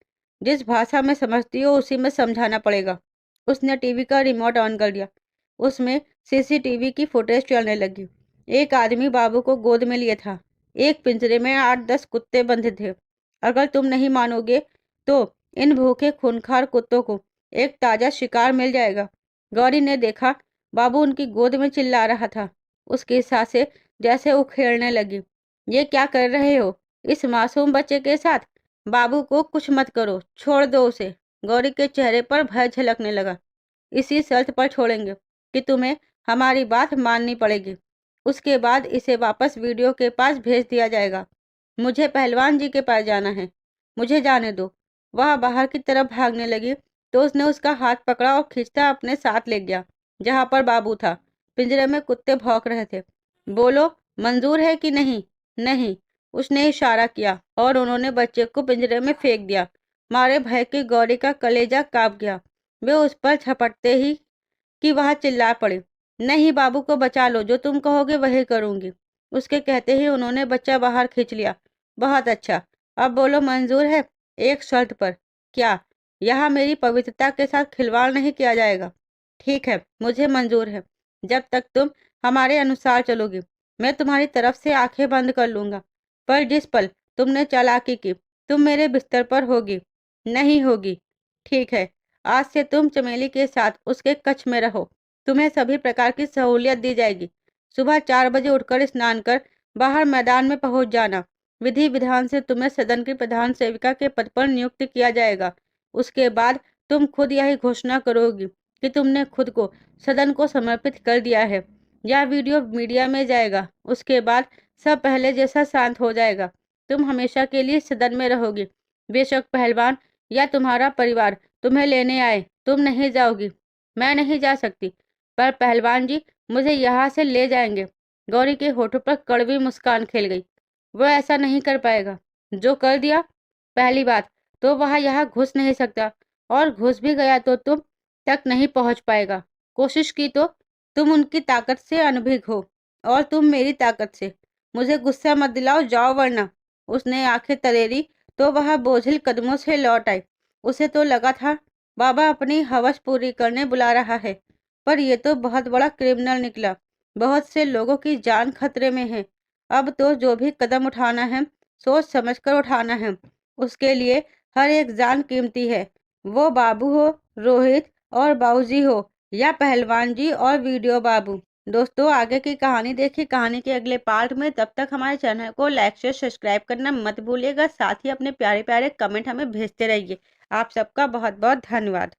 [SPEAKER 1] जिस भाषा में समझती हो उसी में समझाना पड़ेगा। उसने टीवी का रिमोट ऑन कर दिया। उसमें सीसीटीवी की फुटेज चलने लगी। एक आदमी बाबू को गोद में लिए था। एक पिंजरे में 8-10 कुत्ते बंधे थे। अगर तुम नहीं मानोगे तो इन भूखे खूंखार कुत्तों को एक ताजा शिकार मिल जाएगा। गौरी ने देखा, बाबू उनकी गोद में चिल्ला रहा था। उसकी सांसें जैसे उखड़ने लगी। ये क्या कर रहे हो इस मासूम बच्चे के साथ? बाबू को कुछ मत करो, छोड़ दो उसे। गौरी के चेहरे पर भय झलकने लगा। इसी शर्त पर छोड़ेंगे कि तुम्हें हमारी बात माननी पड़ेगी। उसके बाद इसे वापस वीडियो के पास भेज दिया जाएगा। मुझे पहलवान जी के पास जाना है, मुझे जाने दो। वह बाहर की तरफ भागने लगी तो उसने उसका हाथ पकड़ा और खींचता अपने साथ ले गया, जहां पर बाबू था। पिंजरे में कुत्ते भौंक रहे थे। बोलो, मंजूर है कि नहीं? नहीं, उसने इशारा किया और उन्होंने बच्चे को पिंजरे में फेंक दिया। मारे भय के गौरी का कलेजा कांप गया। वे उस पर झपटते ही कि वह चिल्ला पड़े, नहीं, बाबू को बचा लो, जो तुम कहोगे वही करूंगी। उसके कहते ही उन्होंने बच्चा बाहर खींच लिया। बहुत अच्छा, अब बोलो, मंजूर है? एक शर्त पर। क्या? यहाँ मेरी पवित्रता के साथ खिलवाड़ नहीं किया जाएगा। ठीक है, मुझे मंजूर है। जब तक तुम हमारे अनुसार चलोगी, मैं तुम्हारी तरफ से आंखें बंद कर लूंगा। पर जिस पल तुमने चालाकी की, तुम मेरे बिस्तर पर होगी। नहीं होगी। ठीक है, आज से तुम चमेली के साथ उसके कक्ष में रहो। तुम्हें सभी प्रकार की सहूलियत दी जाएगी। सुबह 4 बजे उठकर स्नान कर बाहर मैदान में पहुंच जाना। विधि विधान से तुम्हें सदन की प्रधान सेविका के पद पर नियुक्त किया जाएगा। उसके बाद तुम खुद यही घोषणा करोगी कि तुमने खुद को सदन को समर्पित कर दिया है। यह वीडियो मीडिया में जाएगा। उसके बाद सब पहले जैसा शांत हो जाएगा। तुम हमेशा के लिए सदन में रहोगी। बेशक पहलवान या तुम्हारा परिवार तुम्हें लेने आए, तुम नहीं जाओगी। मैं नहीं जा सकती, पर पहलवान जी मुझे यहाँ से ले जाएंगे। गौरी के होठों पर कड़वी मुस्कान खेल गई। वो ऐसा नहीं कर पाएगा। जो कर दिया। पहली बात तो वह यहाँ घुस नहीं सकता, और घुस भी गया तो तुम तक नहीं पहुंच पाएगा। कोशिश की तो तुम उनकी ताकत से अनभिज्ञ हो, और तुम मेरी ताकत से। मुझे गुस्सा मत दिलाओ, जाओ वरना। उसने आंखें तरेरी तो वह बोझिल कदमों से लौट आई। उसे तो लगा था बाबा अपनी हवस पूरी करने बुला रहा है, पर यह तो बहुत बड़ा क्रिमिनल निकला। बहुत से लोगों की जान खतरे में है। अब तो जो भी कदम उठाना है, सोच समझकर उठाना है। उसके लिए हर एक जान कीमती है। वो बाबू हो, रोहित और बाबूजी हो, या पहलवान जी और वीडियो बाबू। दोस्तों, आगे की कहानी देखिए कहानी के अगले पार्ट में। तब तक हमारे चैनल को लाइक शेयर सब्सक्राइब करना मत भूलिएगा। साथ ही अपने प्यारे प्यारे कमेंट हमें भेजते रहिए। आप सबका बहुत बहुत धन्यवाद।